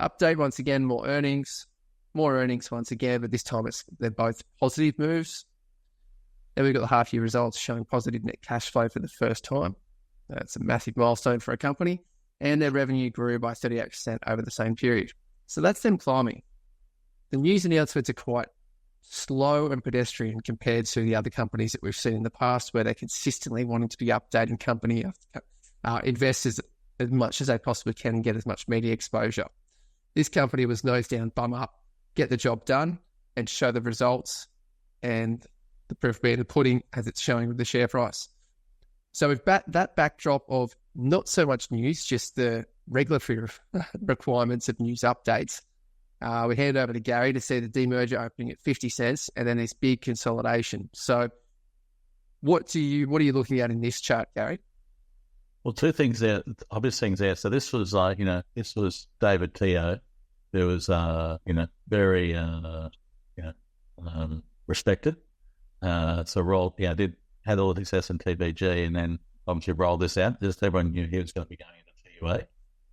Update, once again, more earnings once again, but this time they're both positive moves. Then we've got the half-year results showing positive net cash flow for the first time. That's a massive milestone for a company. And their revenue grew by 38% over the same period. So that's them climbing. The news announcements are quite slow and pedestrian compared to the other companies that we've seen in the past, where they're consistently wanting to be updating company investors as much as they possibly can and get as much media exposure. This company was nose down, bum up, get the job done and show the results, and the proof being the pudding as it's showing with the share price. So we've got that backdrop of not so much news, just the regulatory requirements of news updates. We hand over to Gary to see the demerger opening at 50 cents and then this big consolidation. So what are you looking at in this chart, Gary? Well, two things there, obvious things there. So this was this was David Teo, who was, very, respected. So had all the success in TPG, and then obviously rolled this out. Just everyone knew he was going to be going into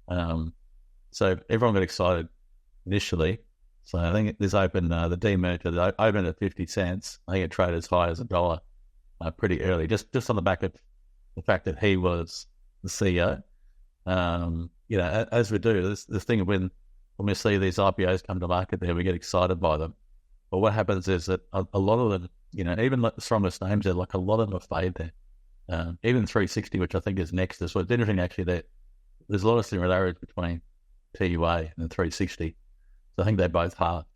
TUA. So everyone got excited initially. So I think this opened, the demerger, opened at 50 cents. I think it traded as high as $1 pretty early, just on the back of the fact that he was the CEO. As we do, this thing of when we see these IPOs come to market there, we get excited by them. But what happens is that a lot of them, even like the strongest names there, like a lot of them have faded there. Even 360, which I think is next. So it's interesting actually that there's a lot of similarities between TUA and 360. So I think they both halved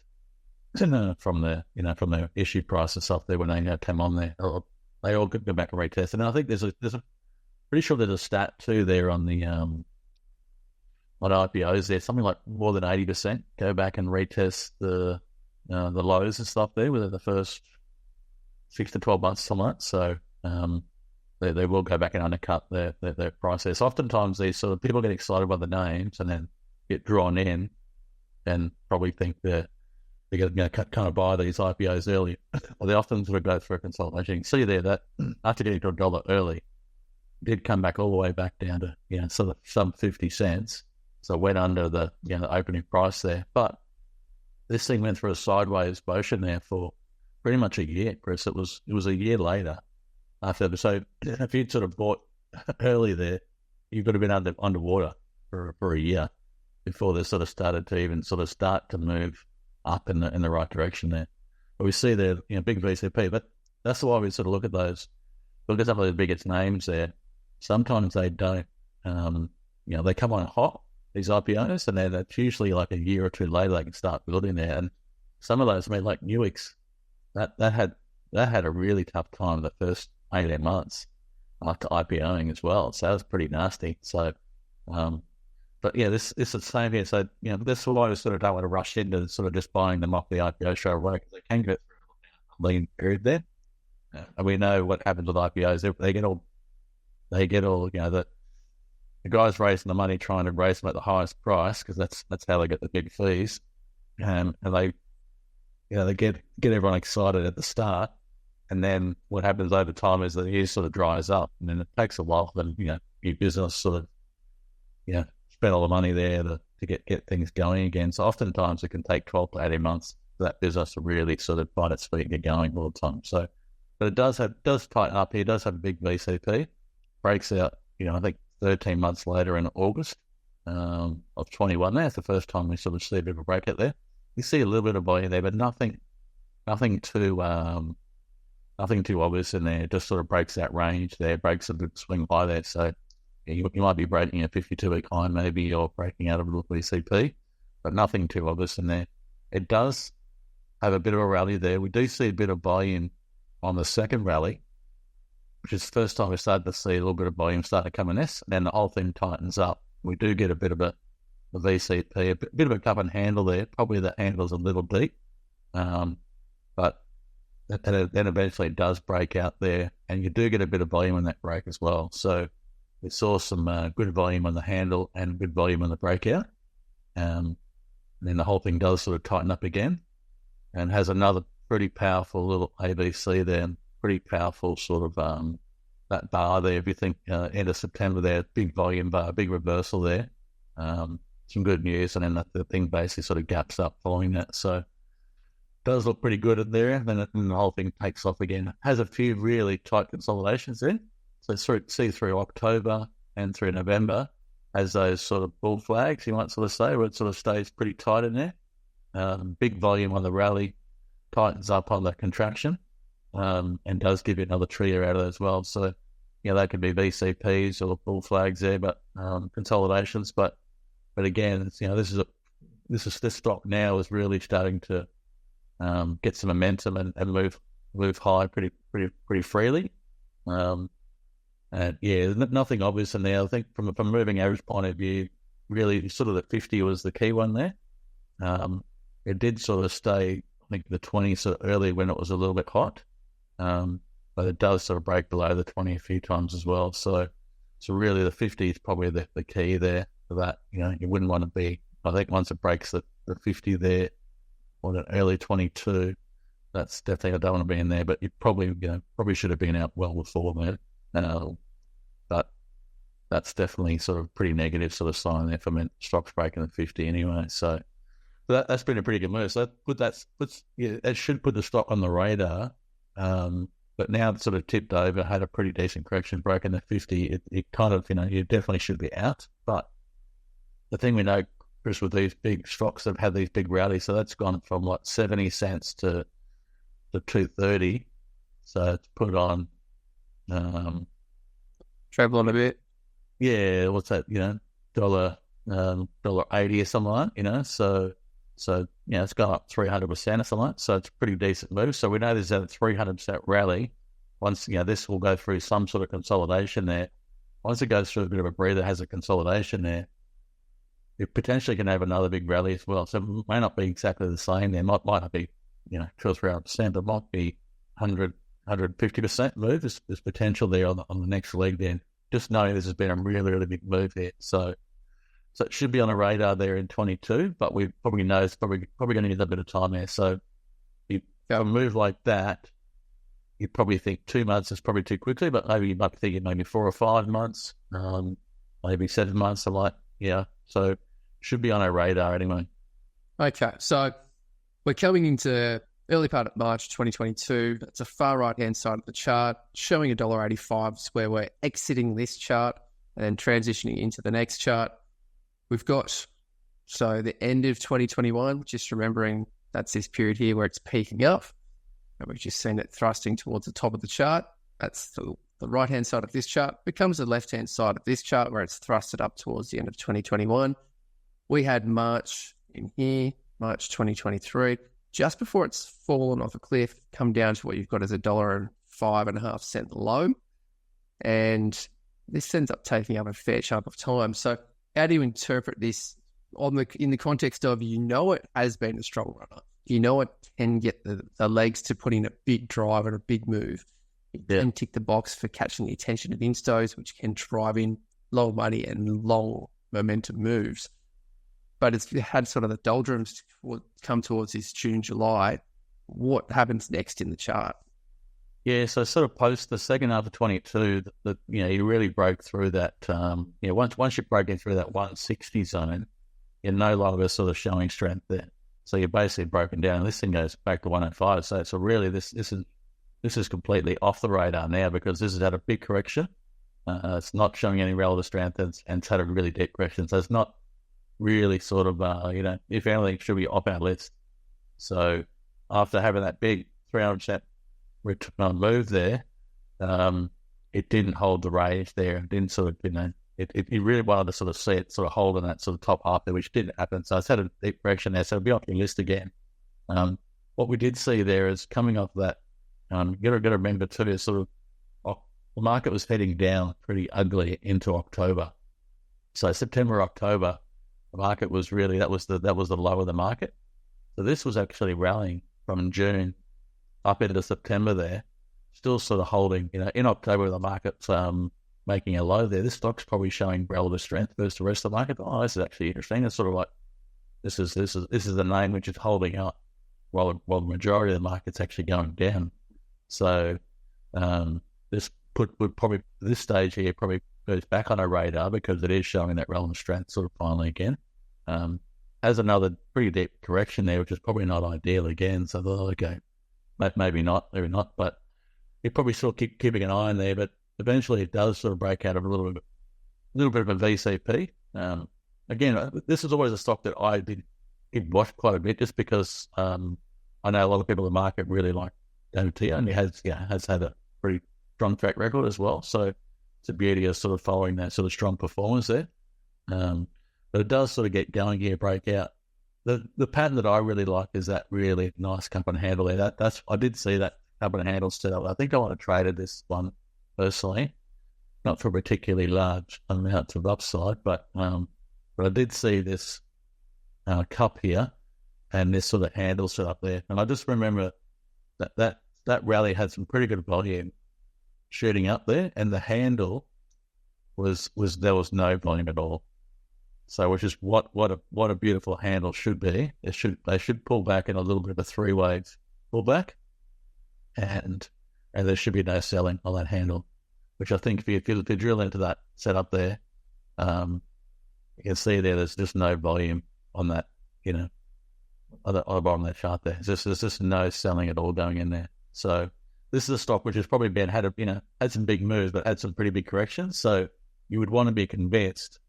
from their issue price and stuff there when they came on there. They all could go back and retest. And I think there's a pretty sure there's a stat too there on the on IPOs there, something like more than 80% go back and retest the lows and stuff there within the first 6 to 12 months, something like that. So they will go back and undercut their process. Oftentimes these sort of people get excited by the names and then get drawn in and probably think they're going to kind of buy these IPOs early. Well, they often sort of go through a consolidation. You can see there that after getting to $1 early, did come back all the way back down to sort of some 50 cents. So it went under the opening price there. But this thing went through a sideways motion there for pretty much a year, Chris. It was a year later after. So if you'd sort of bought early there, you could have been underwater for a year before they sort of started to even sort of start to move up in the right direction there. But we see there, big VCP, but that's why we sort of look at some of the biggest names there. Sometimes they don't, they come on hot, these IPOs, and then that's usually like a year or two later they can start building there. And some of those, like Nuix, that had a really tough time the first 18 months after IPOing as well. So that was pretty nasty. So, but yeah, this is the same here. So, this is why we sort of don't want to rush into sort of just buying them off the IPO straight away, because they can go through a lean period there. And we know what happens with IPOs. They get all, the guys raising the money trying to raise them at the highest price, because that's how they get the big fees. And they, they get everyone excited at the start. And then what happens over time is the news sort of dries up, and then it takes a while for them, your business sort of, spend all the money there to get things going again. So oftentimes it can take 12 to 18 months for that business to really sort of find its feet and get going all the time. So, but it does tighten up here. It does have a big VCP. Breaks out, I think 13 months later in August of 21. That's the first time we sort of see a bit of a breakout there. You see a little bit of volume there, but nothing too obvious in there. It just sort of breaks that range there, breaks a big swing high there. So you might be breaking a 52-week high maybe, or breaking out of a little VCP, but nothing too obvious in there. It does have a bit of a rally there. We do see a bit of volume on the second rally, which is the first time we started to see a little bit of volume start to come in this, and then the whole thing tightens up. We do get a bit of a VCP, a bit of a cup and handle there. Probably the handle's a little deep, but then eventually it does break out there, and you do get a bit of volume in that break as well. So we saw some good volume on the handle and good volume on the breakout. And then the whole thing does sort of tighten up again, and has another pretty powerful little ABC there, pretty powerful sort of that bar there. If you think end of September there, big volume bar, big reversal there. Some good news, and then the thing basically sort of gaps up following that. So does look pretty good in there. Then the whole thing takes off again. Has a few really tight consolidations in. So through October and through November has those sort of bull flags, you might sort of say, where it sort of stays pretty tight in there. Big volume on the rally, tightens up on the contraction, and does give you another trio out of it as well. So, they could be VCPs or bull flags there, but consolidations. But again, this stock now is really starting to get some momentum and move high pretty freely. Nothing obvious in there. I think from a moving average point of view, really sort of the 50 was the key one there. It did sort of stay, I think, the 20 sort of early when it was a little bit hot, but it does sort of break below the 20 a few times as well. So really the 50 is probably the key there for that. You wouldn't want to be, I think once it breaks the 50 there, or an early 22, that's definitely, I don't want to be in there, but you probably should have been out well before that. But that's definitely sort of pretty negative sort of sign there for stocks breaking the 50 anyway. So that's been a pretty good move. So that should put the stock on the radar. But now it's sort of tipped over, had a pretty decent correction, broken the 50. It kind of, you definitely should be out. But the thing we know, Chris, with these big stocks that have had these big rallies, so that's gone from 70 cents to 230. So it's put on travel on a bit. Yeah, what's that? $1.80 or something like that. So it's gone up 300% or something like that. So it's a pretty decent move. So we know there's a 300% rally. Once this will go through some sort of consolidation there. Once it goes through a bit of a breather, has a consolidation there, it potentially can have another big rally as well. So it may not be exactly the same. There might not be 2 or 300%, but might be 150% move. There's potential there on the next leg then. Just knowing this has been a really, really big move here. So it should be on a radar there in 22, but we probably know it's probably going to need a bit of time there. So if a move like that, you probably think 2 months is probably too quickly, but maybe you might be thinking maybe 4 or 5 months, maybe 7 months. So should be on our radar anyway. Okay, so We're coming into early part of March 2022. It's a far right-hand side of the chart showing $1.85 is where we're exiting this chart and then transitioning into the next chart. We've got, so the end of 2021, just remembering that's this period here where it's peaking up. And we've just seen it thrusting towards the top of the chart. That's the right-hand side of this chart. Becomes the left-hand side of this chart where it's thrusted up towards the end of 2021. We had March in here, March 2023, just before it's fallen off a cliff, come down to what you've got as $1.05 low. And this ends up taking up a fair chunk of time. So how do you interpret this in the context of, it has been a strong runner. It can get the legs to put in a big drive and a big move. It can tick the box for catching the attention of instos, which can drive in long money and long momentum moves. But it's had sort of the doldrums come towards this June, July. What happens next in the chart? Yeah, so sort of post the second half of 22, you really broke through that. Once you're breaking through that 160 zone, you're no longer sort of showing strength there. So you're basically broken down. This thing goes back to 105. So really, this is completely off the radar now because this has had a big correction. It's not showing any relative strength, and it's had a really deep correction. So it's not really sort of, if anything, should be off our list. So after having that big 300% move there, it didn't hold the range there. It didn't sort of, it really wanted to sort of see it sort of hold in that sort of top half there, which didn't happen. So it's had a deep correction there. So it'll be off the list again. What we did see there is coming off that, you got to remember too, is sort of the market was heading down pretty ugly into October. So September, October, the market was really, that was the low of the market. So this was actually rallying from June up into September there, still sort of holding, in October the market's making a low there. This stock's probably showing relative strength versus the rest of the market. Oh, this is actually interesting. It's sort of like, this is the name which is holding up while the majority of the market's actually going down. So this would probably, this stage here probably goes back on our radar because it is showing that relevant strength sort of finally again. Has another pretty deep correction there, which is probably not ideal again. So, okay, maybe not, but you're probably still keeping an eye on there. But eventually it does sort of break out of a little bit of a VCP. Again, this is always a stock that I did watch quite a bit just because I know a lot of people in the market really like TUA, and he has had a pretty strong track record as well. So it's a beauty of sort of following that sort of strong performance there. But it does sort of get going here, break out. The pattern that I really like is that really nice cup and handle there. I did see that cup and handle set up. I think I want to trade this one personally, not for a particularly large amount of upside, but I did see this cup here and this sort of handle set up there. And I just remember that rally had some pretty good volume shooting up there, and the handle was there was no volume at all. So, which is what a beautiful handle should be. They should pull back in a little bit of a three-wave pullback, and there should be no selling on that handle. Which I think if you drill into that setup there, you can see there's just no volume on that, on the bottom of that chart there. There's just no selling at all going in there. So this is a stock which has probably had some big moves, but had some pretty big corrections. So you would want to be convinced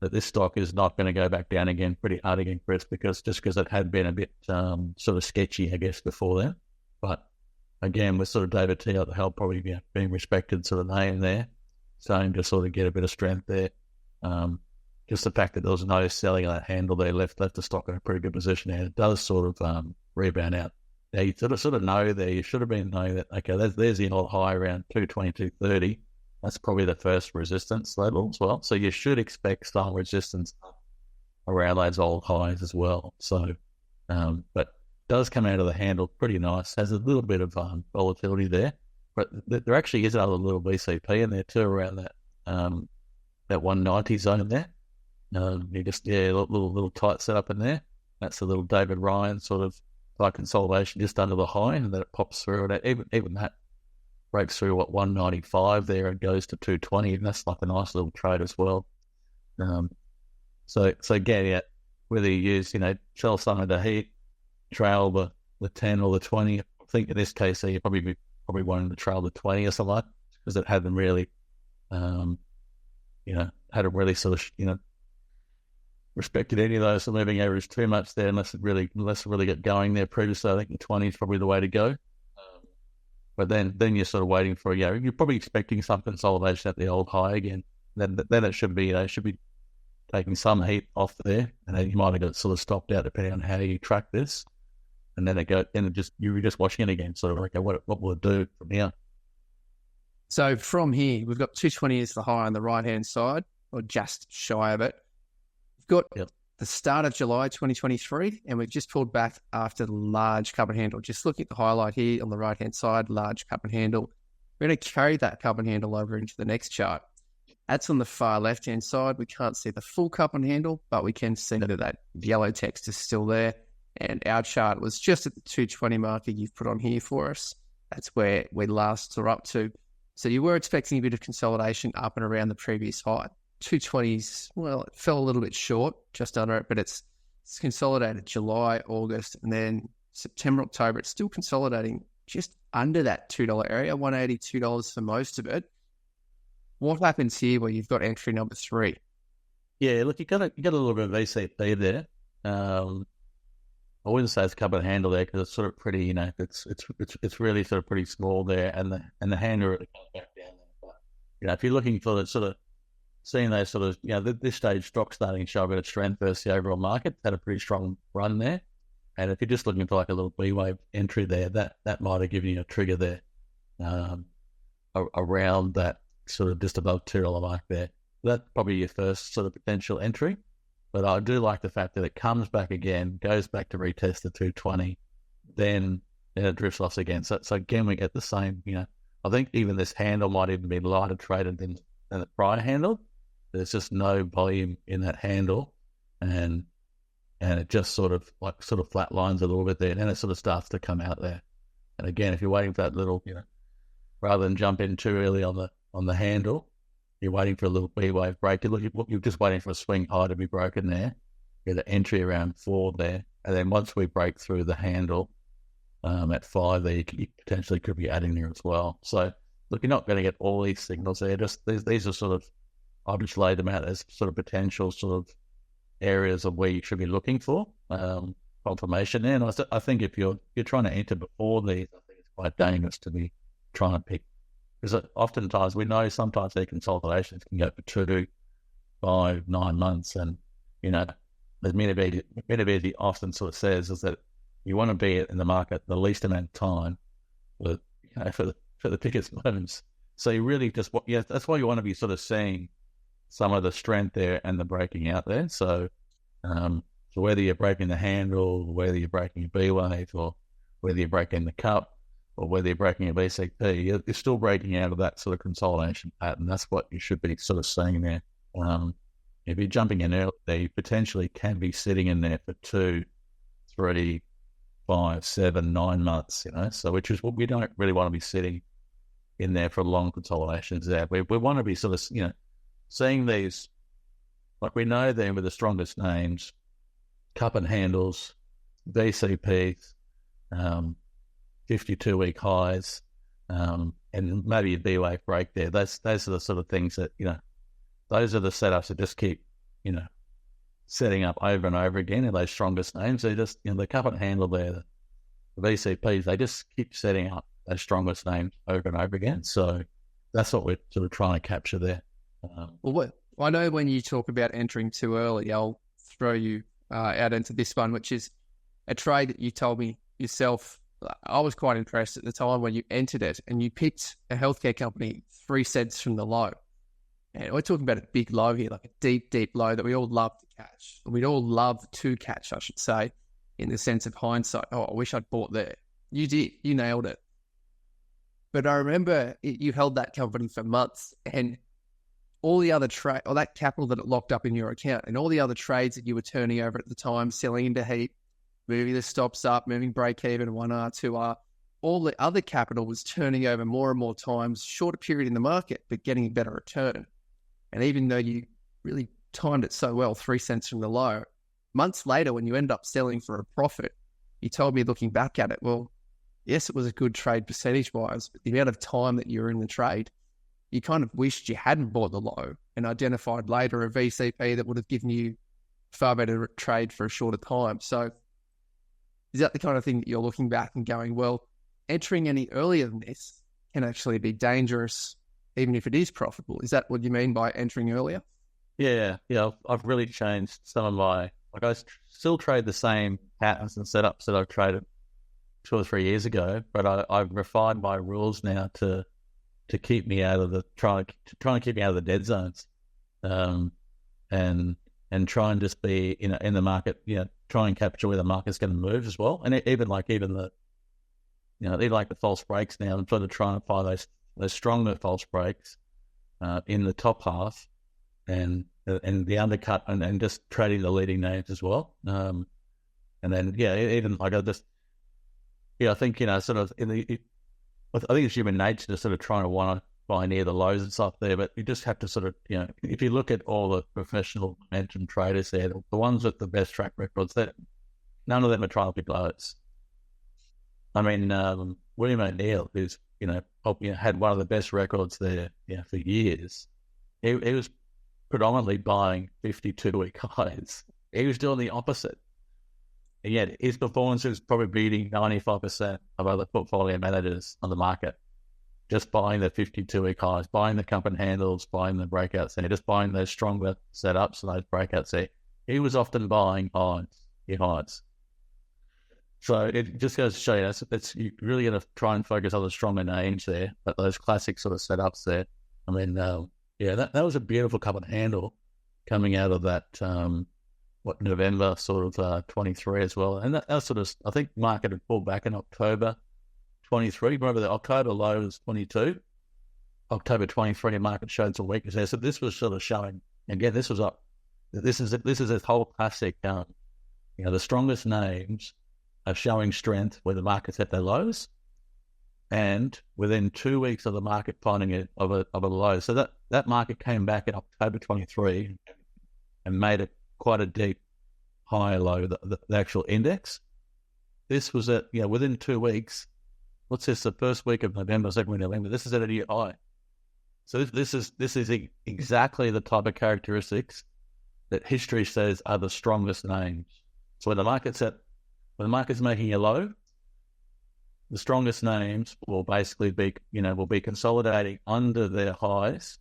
that this stock is not going to go back down again pretty hard again, Chris, because it had been a bit sort of sketchy, I guess, before then. But again, with sort of David T at the help, probably being respected sort of name there, starting to sort of get a bit of strength there. Just the fact that there was no selling on that handle there left the stock in a pretty good position there. It does sort of rebound out. Now you sort of know there, you should have been knowing that, okay, there's the old high around 220, 230. That's probably the first resistance level as well. So you should expect some resistance around those old highs as well. So, but does come out of the handle pretty nice. Has a little bit of volatility there, but there actually is another little VCP in there too around that 190 zone in there. You just little tight setup in there. That's a little David Ryan sort of like consolidation just under the high, and then it pops through. And even that breaks through 195 there and goes to 220, and that's like a nice little trade as well. So again, whether you use sell some of the heat, trail the 10 or the 20. I think in this case, you probably wanting to trail the 20 or something, because it hadn't really, hadn't really sort of, respected any of those moving averages too much there, unless it really get going there previously. I think the 20 is probably the way to go. But then you're sort of waiting for, you're probably expecting some consolidation at the old high again. Then it should be, taking some heat off there, and then you might have got sort of stopped out depending on how you track this. And then you were just watching it again, sort of like, what will it do from here? So from here, we've got 220 as the high on the right-hand side, or just shy of it. We've got the start of July 2023, and we've just pulled back after the large cup and handle. Just look at the highlight here on the right-hand side, large cup and handle. We're going to carry that cup and handle over into the next chart. That's on the far left-hand side. We can't see the full cup and handle, but we can see that yellow text is still there. And our chart was just at the 220 marker you've put on here for us. That's where we last saw up to. So you were expecting a bit of consolidation up and around the previous high. 220s, well, it fell a little bit short, just under it, but it's consolidated July, August, and then September, October. It's still consolidating just under that $2 area, $180, $2 for most of it. What happens here where you've got entry number 3? Yeah, look, you got a little bit of VCP there. I wouldn't say it's cup and handle there, because it's sort of pretty, it's really sort of pretty small there, and the handle really comes back down there. But, if you're looking for the sort of seeing those sort of, this stage stock starting to show a bit of strength versus the overall market, had a pretty strong run there. And if you're just looking for like a little B-wave entry there, that might have given you a trigger there around that sort of just above $2 mark there. That's probably your first sort of potential entry. But I do like the fact that it comes back again, goes back to retest the 220, then it drifts off again. So again, we get the same, I think even this handle might even be lighter traded than the prior handle. There's just no volume in that handle, and it just sort of flat lines a little bit there, and then it sort of starts to come out there. And again, if you're waiting for that little, rather than jump in too early on the handle, you're waiting for a little B-wave break. You're just waiting for a swing high to be broken there. Get an entry around 4 there, and then once we break through the handle at 5 there, you potentially could be adding there as well. So look, you're not going to get all these signals there. Just these are sort of, I've just laid them out as sort of potential sort of areas of where you should be looking for confirmation there. And I think if you're trying to enter before these, I think it's quite dangerous to be trying to pick, because oftentimes we know sometimes their consolidations can go for 2, 5, 9 months, and as Medicus often sort of says, is that you want to be in the market the least amount of time for the biggest moves. So you really just, that's why you want to be sort of seeing some of the strength there and the breaking out there. So whether you're breaking the handle, whether you're breaking a B-wave, or whether you're breaking the cup, or whether you're breaking a VCP, you're still breaking out of that sort of consolidation pattern. That's what you should be sort of seeing there. If you're jumping in early, you potentially can be sitting in there for 2, 3, 5, 7, 9 months, so which is what we don't really want to be sitting in there for long consolidations there. We want to be sort of, seeing these, like we know them with the strongest names, cup and handles, VCPs, 52-week highs, and maybe a B-wave break there. Those are the sort of things that, those are the setups that just keep, setting up over and over again in those strongest names. They just, the cup and handle there, the VCPs, they just keep setting up those strongest names over and over again. So that's what we're sort of trying to capture there. I know when you talk about entering too early, I'll throw you out into this one, which is a trade that you told me yourself. I was quite impressed at the time when you entered it, and you picked a healthcare company 3 cents from the low. And we're talking about a big low here, like a deep, deep low that we all love to catch. We'd all love to catch, I should say, in the sense of hindsight. Oh, I wish I'd bought there. You did. You nailed it. But I remember you held that company for months, and all the other trade, or that capital that it locked up in your account, and all the other trades that you were turning over at the time, selling into heat, moving the stops up, moving break even, 1R, 2R, all the other capital was turning over more and more times, shorter period in the market, but getting a better return. And even though you really timed it so well, 3 cents from the low, months later when you end up selling for a profit, you told me looking back at it, well, yes, it was a good trade percentage-wise, but the amount of time that you were in the trade, you kind of wished you hadn't bought the low and identified later a VCP that would have given you far better trade for a shorter time. So is that the kind of thing that you're looking back and going, well, entering any earlier than this can actually be dangerous, even if it is profitable? Is that what you mean by entering earlier? Yeah. I've really changed some of my, like I still trade the same patterns and setups that I've traded 2 or 3 years ago, but I've refined my rules now to keep me out of trying to keep me out of the dead zones, and try and just be in the market, try and capture where the market's going to move as well, and even the false breaks now. I'm trying to find those stronger false breaks in the top half, and the undercut, and just trading the leading names as well, and then even like I just I think sort of I think it's human nature to sort of try and want to buy near the lows and stuff there, but you just have to sort of, if you look at all the professional momentum traders there, the ones with the best track records, that none of them are trying to pick lows. I mean, William O'Neill, who's, had one of the best records there for years, he was predominantly buying 52-week highs. He was doing the opposite. And yet his performance was probably beating 95% of other portfolio managers on the market, just buying the 52-week highs, buying the cup and handles, buying the breakouts there, just buying those stronger setups and those breakouts there. He was often buying highs. So it just goes to show you, you really got to try and focus on the stronger names there, but those classic sort of setups there. I mean, that was a beautiful cup and handle coming out of that, November sort of 23 as well. And that was sort of, I think market had pulled back in October 23. Remember the October low was 22. October 23, market showed some weakness there. So this was sort of showing, again, this was up. This is a whole classic, the strongest names are showing strength where the market's at their lows, and within 2 weeks of the market finding it of a low. So that market came back in October 23 and made it quite a deep high low, the actual index. This was at, within 2 weeks. What's this? The first week of November, second week of November. This is at a new high. So this is exactly the type of characteristics that history says are the strongest names. So when the market's making a low, the strongest names will basically be, will be consolidating under their highs,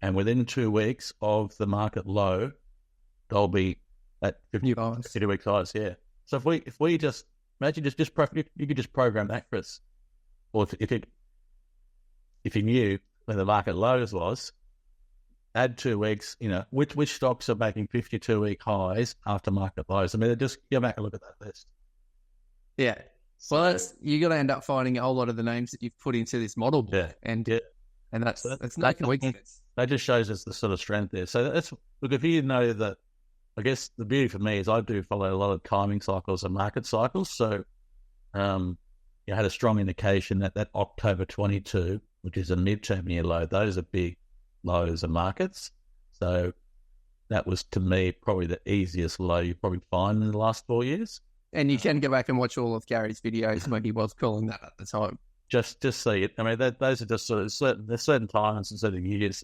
and within 2 weeks of the market low, they'll be at 50-week highs. Yeah. So if we just imagine you could just program that for us, or if you knew where the market lows was, add 2 weeks. Which stocks are making 52-week highs after market lows? I mean, just go back and look at that list. Yeah. Well, you're going to end up finding a whole lot of the names that you've put into this model book, and that's making weakness. That just shows us the sort of strength there. So look, if you know that, I guess the beauty for me is I do follow a lot of timing cycles and market cycles. So you had a strong indication that October 22, which is a midterm year low, those are big lows of markets. So that was, to me, probably the easiest low you probably find in the last 4 years. And you can go back and watch all of Gary's videos when he was calling that at the time. Just see it. I mean, those are just sort of certain times and certain years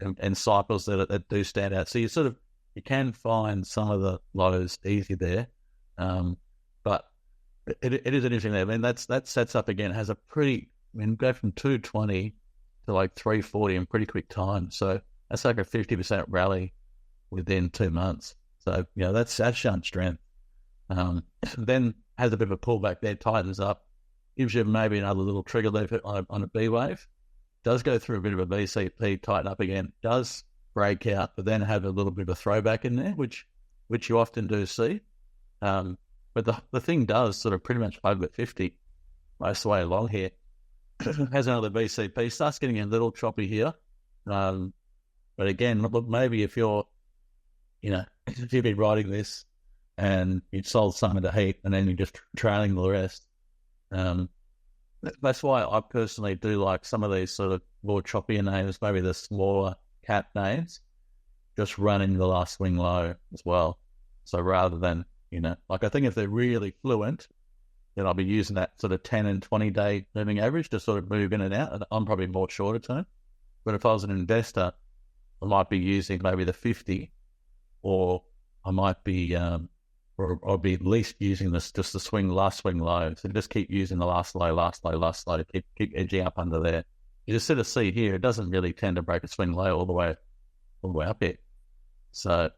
and cycles that do stand out. So you can find some of the lows easy there, but it is interesting there. I mean, that sets up again, has a pretty, go from 220 to like 340 in pretty quick time. So that's like a 50% rally within 2 months. So, that's shown strength. Then has a bit of a pullback there, tightens up, gives you maybe another little trigger there on a B wave, does go through a bit of a VCP, tighten up again, does break out, but then have a little bit of a throwback in there, which you often do see. But the thing does sort of pretty much over 50 most of the way along here. Has another VCP, starts getting a little choppy here. But again, look, maybe if you're, if you've been writing this and you'd sold some of the heat and then you're just trailing the rest, that's why I personally do like some of these sort of more choppier names, maybe the smaller cap names, just running the last swing low as well. So rather than Like I think if they're really fluent, then I'll be using that sort of 10 and 20 day moving average to sort of move in and out. And I'm probably more shorter term. But if I was an investor, I might be using maybe the 50, or I might be, or I'll be at least using just the last swing low. So just keep using the last low to keep edging up under there. You just sort of see here, it doesn't really tend to break a swing low all the way up here. So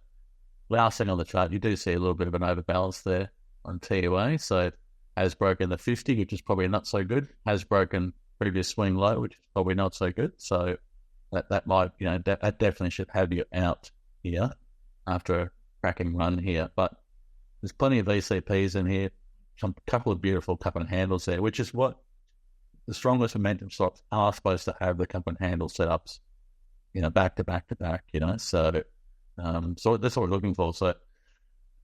last thing on the chart, you do see a little bit of an overbalance there on TUA. So has broken the 50, which is probably not so good. Has broken previous swing low, which is probably not so good. So that might, that definitely should have you out here after a cracking run here. But there's plenty of VCPs in here, some couple of beautiful cup and handles there, which is what the strongest momentum stocks are supposed to have, the cup and handle setups, back to back to back, So that's what we're looking for. So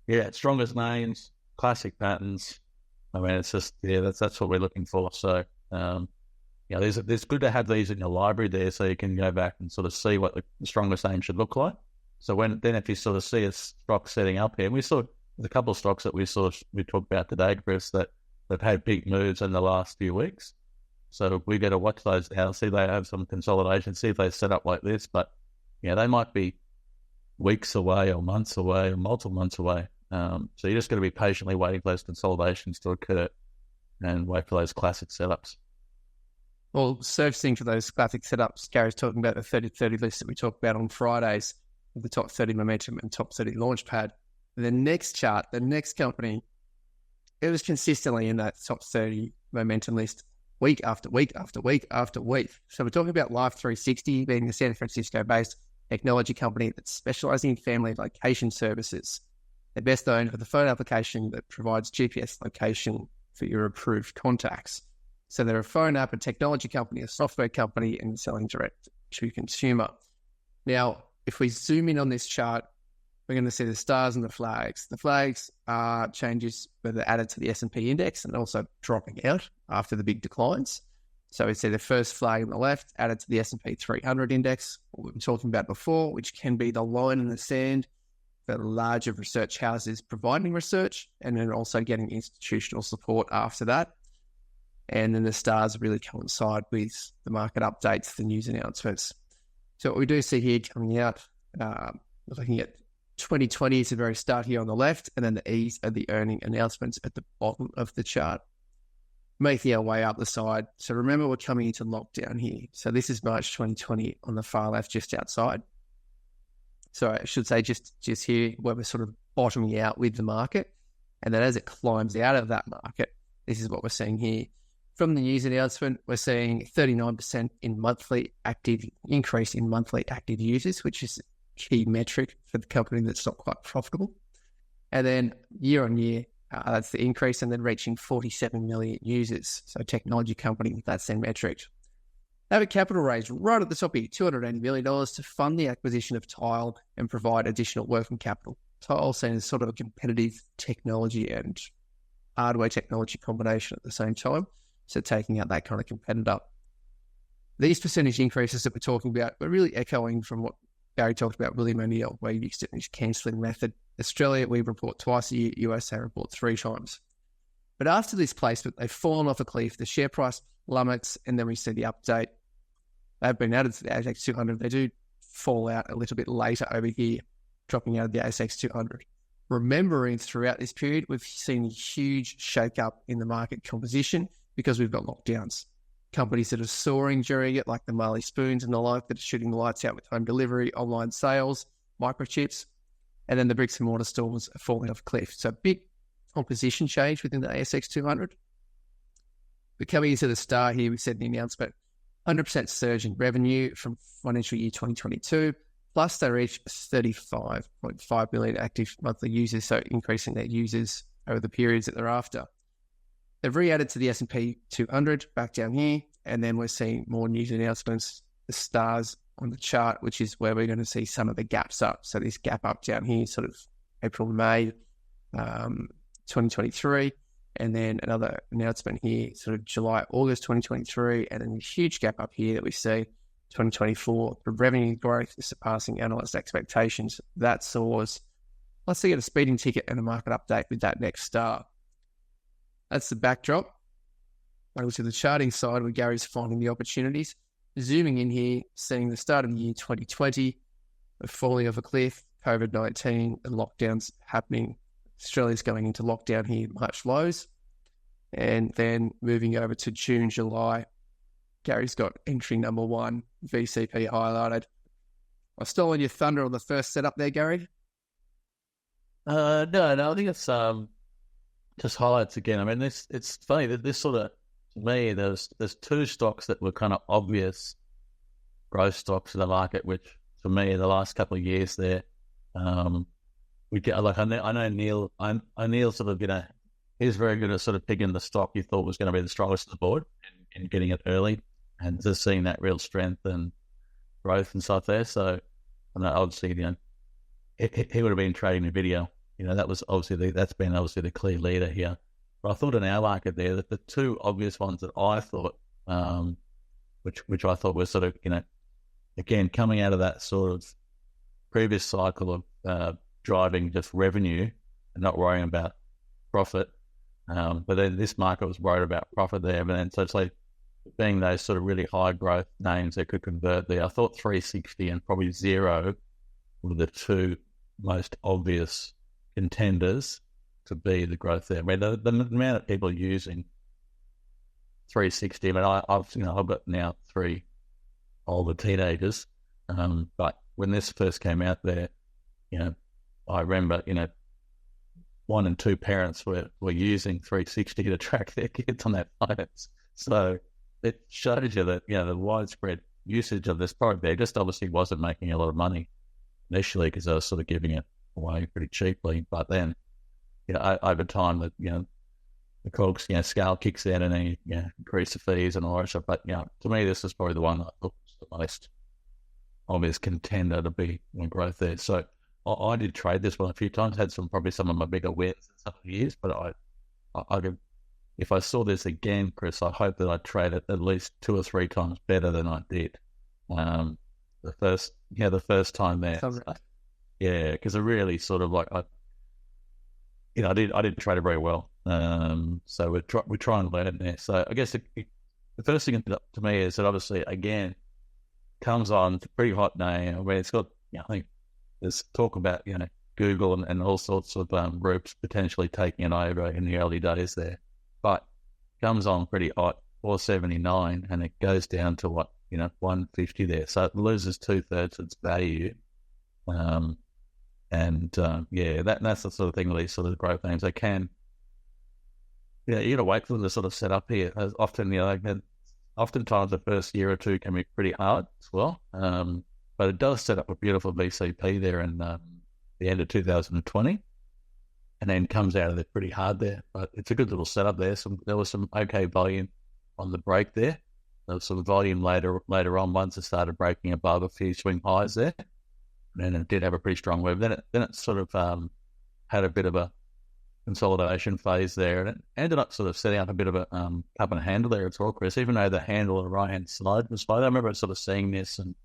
yeah, strongest names, classic patterns. I mean, it's just, that's what we're looking for. So, there's good to have these in your library there, so you can go back and sort of see what the strongest name should look like. So if you sort of see a stock setting up here, there's a couple of stocks that we talked about today, Chris, that have had big moves in the last few weeks. So we got to watch those now, see they have some consolidation, see if they set up like this. But they might be weeks away or months away or multiple months away. So you're just going to be patiently waiting for those consolidations to occur and wait for those classic setups. Well, surfacing for those classic setups, Gary's talking about the 30-30 list that we talked about on Fridays, with the top 30 momentum and top 30 launchpad. The next chart, the next company, it was consistently in that top 30 momentum list week after week after week after week. So we're talking about Life360 being the San Francisco-based technology company that's specializing in family location services. They're best known for the phone application that provides GPS location for your approved contacts. So they're a phone app, a technology company, a software company, and selling direct to consumer. Now, if we zoom in on this chart, we're going to see the stars and the flags. The flags are changes that are added to the S&P index and also dropping out after the big declines. So we see the first flag on the left added to the S&P 300 index, what we've been talking about before, which can be the line in the sand for larger research houses providing research, and then also getting institutional support after that. And then the stars really coincide with the market updates, the news announcements. So what we do see here coming out, looking at 2020 is the very start here on the left, and then the E's are the earning announcements at the bottom of the chart, making our way up the side. So remember, we're coming into lockdown here. So this is March 2020 on the far left, just outside. So I should say just here where we're sort of bottoming out with the market. And then as it climbs out of that market, this is what we're seeing here. From the news announcement, we're seeing 39% increase in monthly active users, which is a key metric for the company that's not quite profitable. And then year on year, that's the increase, and then reaching 47 million users. So technology company, that's their metric. They have a capital raise right at the top here, $280 million to fund the acquisition of Tile and provide additional working capital. Tile seen as sort of a competitive technology and hardware technology combination at the same time. So taking out that kind of competitor. These percentage increases that we're talking about, we're really echoing from what Gary talked about, William O'Neill, where you used his cancelling method. Australia, we report twice a year. USA report 3 times. But after this placement, they've fallen off a cliff. The share price plummets, and then we see the update. They've been added to the ASX 200. They do fall out a little bit later over here, dropping out of the ASX 200. Remembering throughout this period, we've seen a huge shake-up in the market composition because we've got lockdowns. Companies that are soaring during it, like the Marley Spoons and the like, that are shooting the lights out with home delivery, online sales, microchips, and then the bricks and mortar stores are falling off a cliff. So big composition change within the ASX 200. But coming into the start here, we said in the announcement, 100% surge in revenue from financial year 2022, plus they reached 35.5 million active monthly users, so increasing their users over the periods that they're after. They've re-added to the S&P 200 back down here, and then we're seeing more news announcements, the stars on the chart, which is where we're going to see some of the gaps up. So this gap up down here, sort of April, May 2023, and then another announcement here, sort of July, August 2023, and then a huge gap up here that we see 2024. The revenue growth is surpassing analyst expectations. That soars let's get a speeding ticket and a market update with that next start. That's the backdrop. Over to the charting side where Gary's finding the opportunities. Zooming in here, seeing the start of the year 2020, the falling of a cliff, COVID-19 and lockdowns happening. Australia's going into lockdown here, March lows. And then moving over to June, July, Gary's got entry number 1, VCP highlighted. I've stolen your thunder on the first setup there, Gary. No, I think it's just highlights again. I mean, it's funny that this sort of, to me, there's two stocks that were kind of obvious growth stocks in the market, which for me, the last couple of years there, we get like I know Neil. I Neil sort of he's very good at sort of picking the stock he thought was going to be the strongest on the board and getting it early, and just seeing that real strength and growth and stuff there. So, I know obviously, he would have been trading Nvidia. That was obviously that's been obviously the clear leader here. But I thought in our market there that the two obvious ones that I thought, which I thought were sort of, again, coming out of that sort of previous cycle of driving just revenue and not worrying about profit. But then this market was worried about profit there. But then, so it's like being those sort of really high growth names that could convert there. I thought 360 and probably Xero were the two most obvious contenders to be the growth there. I mean, the amount of people using 360, I mean, I've got now 3 older teenagers, but when this first came out there, I remember, 1 and 2 parents were using 360 to track their kids on their phones. So it shows you that, the widespread usage of this product there just obviously wasn't making a lot of money initially because they were sort of giving it away pretty cheaply. But then, over time, that the COGS, scale kicks in and then increase the fees and all that stuff. But to me, this is probably the one that I thought was the most obvious contender to be in growth there. So I did trade this one a few times. Had probably some of my bigger wins in some of the years. But if I saw this again, Chris, I hope that I trade it at least 2 or 3 times better than I did the first time there. Yeah, because I really sort of like I didn't trade it very well. So we try and learn it there. So I guess the first thing to me is that obviously again comes on, it's a pretty hot name. I mean, it's got I think there's talk about Google and all sorts of groups potentially taking it over in the early days there, but comes on pretty hot, 479, and it goes down to 150 there. So it loses 2/3 its value. That's the sort of thing with these sort of growth names. They can, you got to wait for them to sort of set up here. As often, oftentimes the first year or two can be pretty hard as well. But it does set up a beautiful VCP there in the end of 2020, and then comes out of there pretty hard there. But it's a good little setup there. There was some okay volume on the break there. There was some volume later on once it started breaking above a few swing highs there. And it did have a pretty strong move. Then it sort of had a bit of a consolidation phase there, and it ended up sort of setting up a bit of a cup and handle there as well, Chris. Even though the handle on the right hand side was fine, I remember sort of seeing this, and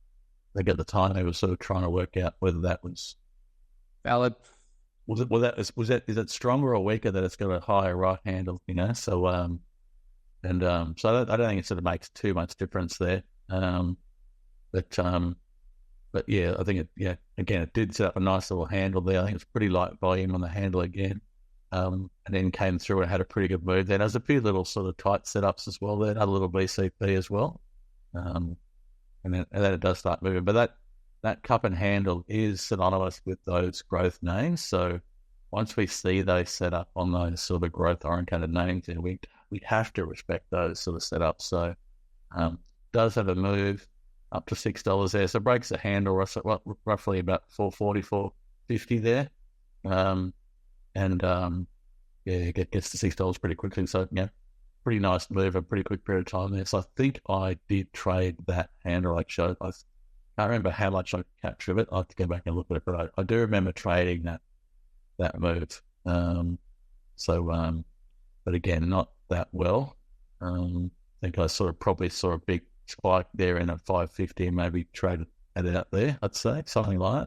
I think at the time they were sort of trying to work out whether that was valid. Is it stronger or weaker that it's got a higher right handle? So I don't think it sort of makes too much difference there. But yeah, I think again, it did set up a nice little handle there. I think it's pretty light volume on the handle again. And then came through and had a pretty good move there. There's a few little sort of tight setups as well there, another little BCP as well. And then it does start moving. But that cup and handle is synonymous with those growth names. So once we see those set up on those sort of growth oriented names, then we have to respect those sort of setups. So does have a move up to $6 there. So breaks the handle roughly about 440, 450 there. It gets to $6 pretty quickly. So, pretty nice move, a pretty quick period of time there. So I think I did trade that handle I showed. I can't remember how much I captured it. I have to go back and look at it, but I do remember trading that move. But again, not that well. I think I probably saw a big spike there in a 550 and maybe traded it out there, I'd say, something like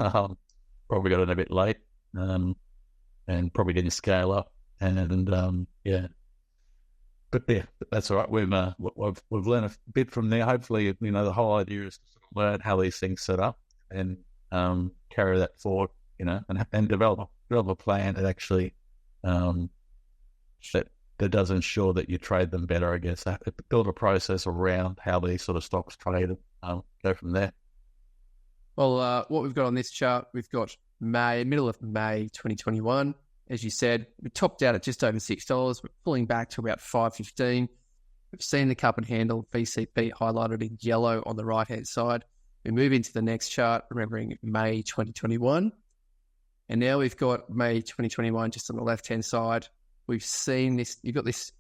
that. Probably got in a bit late. and probably didn't scale up. And but yeah, that's all right. We've learned a bit from there. Hopefully, the whole idea is to sort of learn how these things set up and carry that forward, and develop a plan that actually that does ensure that you trade them better. I guess build a process around how these sort of stocks trade and go from there. Well, what we've got on this chart, we've got middle of May 2021. As you said, we topped out at just over $6. We're pulling back to about $5.15. We've seen the cup and handle VCP highlighted in yellow on the right-hand side. We move into the next chart, remembering May 2021. And now we've got May 2021 just on the left-hand side. We've seen this, you've got this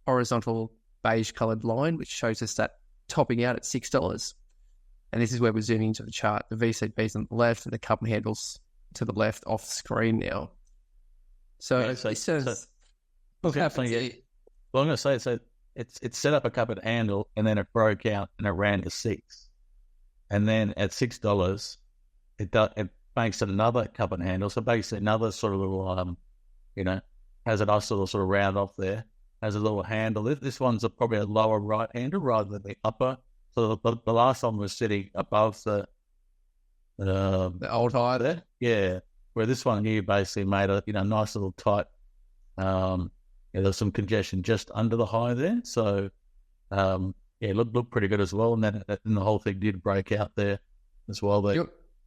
horizontal beige-coloured line, which shows us that topping out at $6. And this is where we're zooming into the chart. The VCP's on the left and the cup and handles to the left off the screen now. So it says, I'm going to say, it's set up a cup and handle, and then it broke out and it ran to $6. And then at $6, it makes another cup and handle. So basically another sort of little, has a nice little sort of round off there, has a little handle. This one's probably a lower right handle rather than the upper. So the last one was sitting above the old high there. Yeah. Where this one here basically made a nice little tight, there's some congestion just under the high there. So looked pretty good as well. And then the whole thing did break out there as well.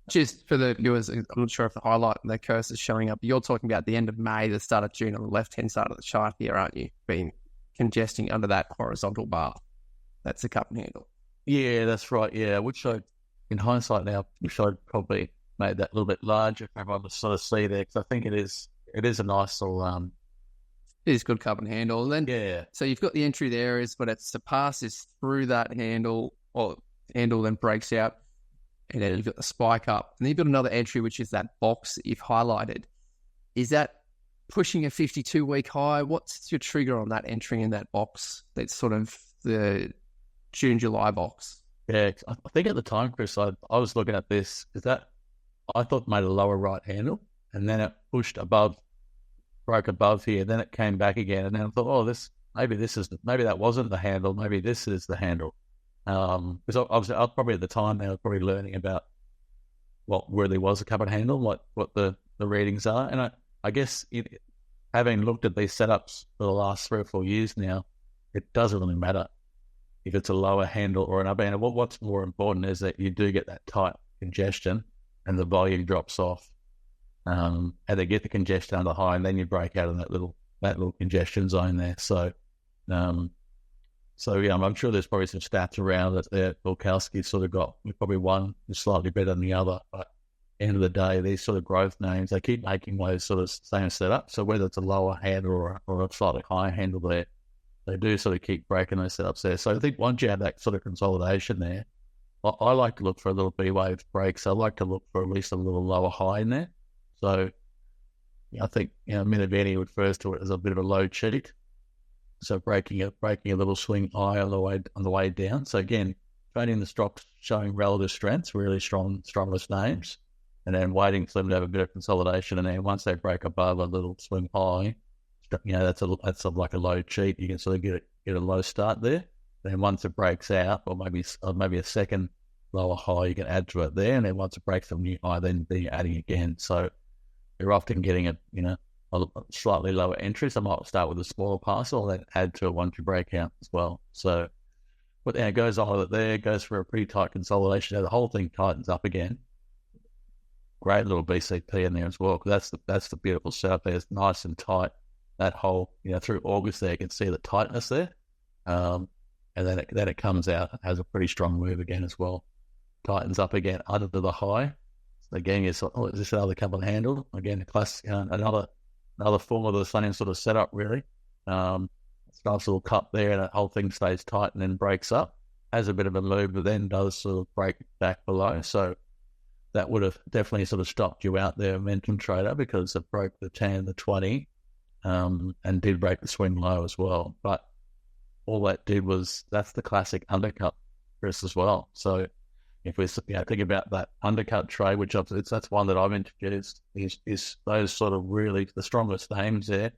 Just for the viewers, I'm not sure if the highlight and the cursor is showing up. You're talking about the end of May, the start of June on the left-hand side of the chart here, aren't you? Being congesting under that horizontal bar. That's the cup and handle. Yeah, that's right. Yeah, which in hindsight now, wish I'd probably made that a little bit larger for everyone to sort of see there, because I think it is a nice little it is good cup and handle. And then so you've got the entry there, but it passes through that handle, or handle then breaks out, and then you've got the spike up, and then you've got another entry, which is that box that you've highlighted. Is that pushing a 52-week high? What's your trigger on that entry in that box? That's sort of the June-July box. Yeah, I think at the time, Chris, I was looking at this, is that I thought made a lower right handle, and then it pushed above, broke above here, then it came back again, and then I thought, maybe that wasn't the handle, maybe this is the handle. Because I was probably at the time, I was probably learning about what really was a cup and handle, what the readings are, and I guess having looked at these setups for the last 3 or 4 years now, it doesn't really matter if it's a lower handle or an upper handle. What's more important is that you do get that tight congestion and the volume drops off, and they get the congestion under high, and then you break out of that little congestion zone there. So I'm sure there's probably some stats around it there. Bulkowski sort of got probably one is slightly better than the other, but at the end of the day, these sort of growth names, they keep making those sort of same setup. So whether it's a lower handle or a slightly higher handle there, they do sort of keep breaking those setups there. So I think once you have that sort of consolidation there, I like to look for a little B-wave break. So I like to look for at least a little lower high in there. So I think Minervini refers to it as a bit of a low cheat. So breaking a little swing high on the way down. So again, trading the stocks showing relative strengths, really strongest names, and then waiting for them to have a bit of consolidation. And then once they break above a little swing high, that's like a low cheat. You can sort of get a low start there. Then once it breaks out, or maybe a second lower high, you can add to it there. And then once it breaks a new high, then you're adding again. So you're often getting a slightly lower entry. So I might start with a smaller parcel and then add to it once you break out as well. So but then it goes on with it there, goes for a pretty tight consolidation. The whole thing tightens up again. Great little BCP in there as well, because that's the beautiful setup there. It's nice and tight. That whole, through August there, you can see the tightness there. And then it comes out and has a pretty strong move again as well. Tightens up again under the high. So again, is this another cup and handle? Again, a classic, another form of the same sort of setup, really. It's a nice little cup there, and the whole thing stays tight and then breaks up. Has a bit of a move, but then does sort of break back below. So that would have definitely sort of stopped you out there, momentum trader, because it broke the 10, the 20, and did break the swing low as well. But all that did was, that's the classic undercut, Chris, as well. So if we think about that undercut trade, which that's one that I've introduced, is those sort of really the strongest names there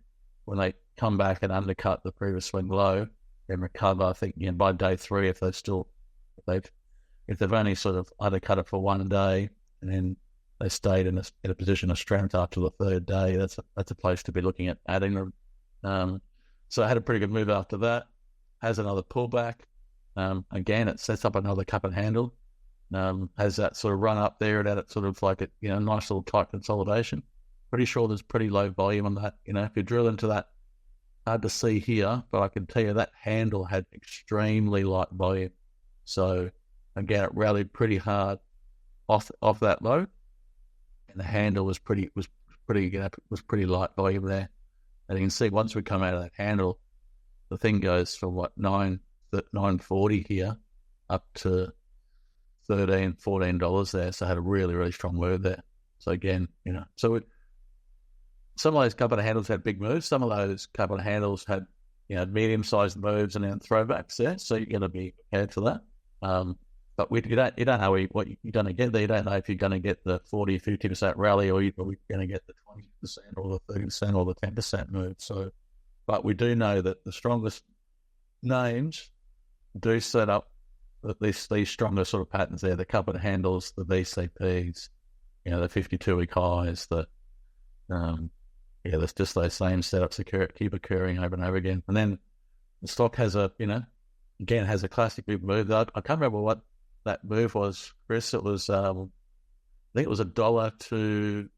when they come back and undercut the previous swing low and recover. I think by day 3, if they've only sort of undercut it for one day and then they stayed in a position of strength after the 3rd day, that's a place to be looking at adding them. So I had a pretty good move after that. Has another pullback. Again, it sets up another cup and handle. Has that sort of run up there and at it sort of like a nice little tight consolidation. Pretty sure there's pretty low volume on that. If you drill into that, hard to see here, but I can tell you that handle had extremely light volume. So again, it rallied pretty hard off that low, and the handle was pretty light volume there. And you can see once we come out of that handle, the thing goes from $9.40 here up to $13-14 there. So I had a really, really strong move there. So again, some of those couple of handles had big moves. Some of those couple of handles had, medium-sized moves and then throwbacks there. So you're going to be prepared for that. But you don't know what you're going to get there. You don't know if you're going to get the 40, 50% rally or you're going to get the 20% or the 30% or the 10% move. So, but we do know that the strongest names do set up these stronger sort of patterns there. The couple of handles, the VCPs, the 52-week highs, there's just those same setups that keep occurring over and over again. And then the stock has again, has a classic big move. I can't remember what that move was, Chris. It was, I think it was $1 to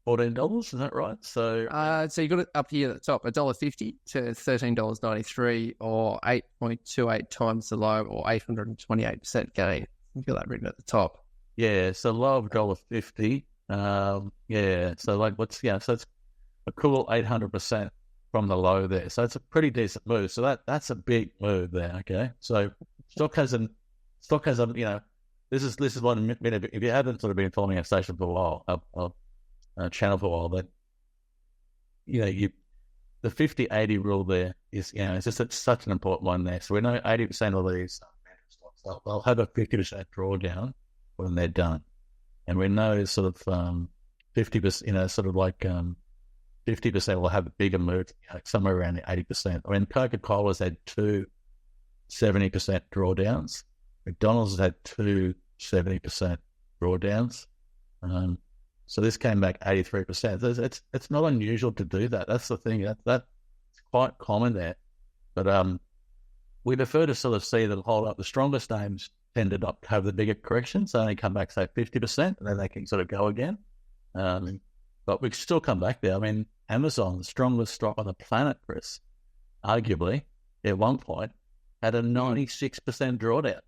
$14. Is that right? So, so you got it up here at the top, $1.50 to $13.93, or 8.28 times the low, or 828% gain. You got that written at the top. Yeah. So low of $1.50. Yeah. So so it's a cool 800% from the low there. So it's a pretty decent move. So that's a big move there. Okay. So stock has this is one minute. If you haven't sort of been following our station for a while, channel for a while, but the 50-80 rule there is, it's just such an important one there. So we know 80% of these stocks, they'll have a 50% drawdown when they're done. And we know sort of 50%, sort of like 50% will have a bigger move, somewhere around the 80%. I mean, Coca-Cola's had 2 70% drawdowns. McDonald's has had 2 70% drawdowns. So this came back 83%. It's not unusual to do that. That's the thing. That's quite common there. But we prefer to sort of see that hold up. The strongest names tend to not have the bigger corrections. They only come back, say, 50%, and then they can sort of go again. But we can still come back there. I mean, Amazon, the strongest stock on the planet, Chris, arguably, at one point, had a 96% drawdown.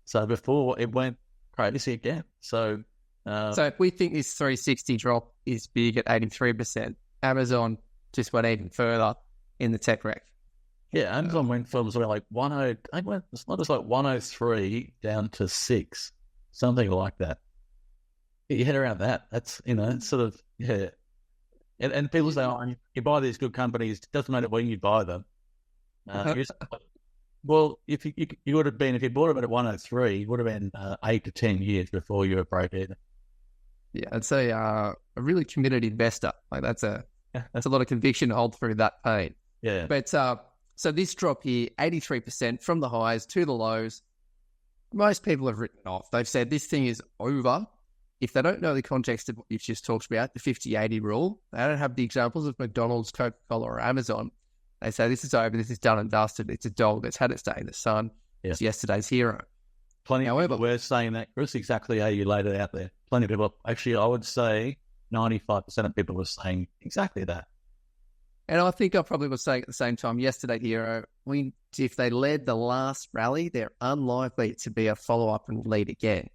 So before it went crazy again. So if we think this 360 drop is big at 83%, Amazon just went even further in the tech wreck. Yeah, Amazon went from sort of like 103 down to 6, something like that. You head around that. That's, it's sort of, yeah. And people say, you buy these good companies, it doesn't matter when you buy them. Well, if you would have been, if you bought them at 103, it would have been 8 to 10 years before you were broke even. Yeah, I'd say a really committed investor. Like that's a lot of conviction to hold through that pain. Yeah. But so this drop here, 83% from the highs to the lows, most people have written off. They've said this thing is over. If they don't know the context of what you've just talked about, the 50-80 rule, they don't have the examples of McDonald's, Coca-Cola, or Amazon. They say this is over, this is done and dusted. It's a dog that's had its day in the sun. Yeah. It's yesterday's hero. Plenty of people were saying that, Chris, exactly how you laid it out there. Plenty of people, actually, I would say 95% of people were saying exactly that. And I think I probably was saying at the same time, yesterday hero, if they led the last rally, they're unlikely to be a follow-up and lead again.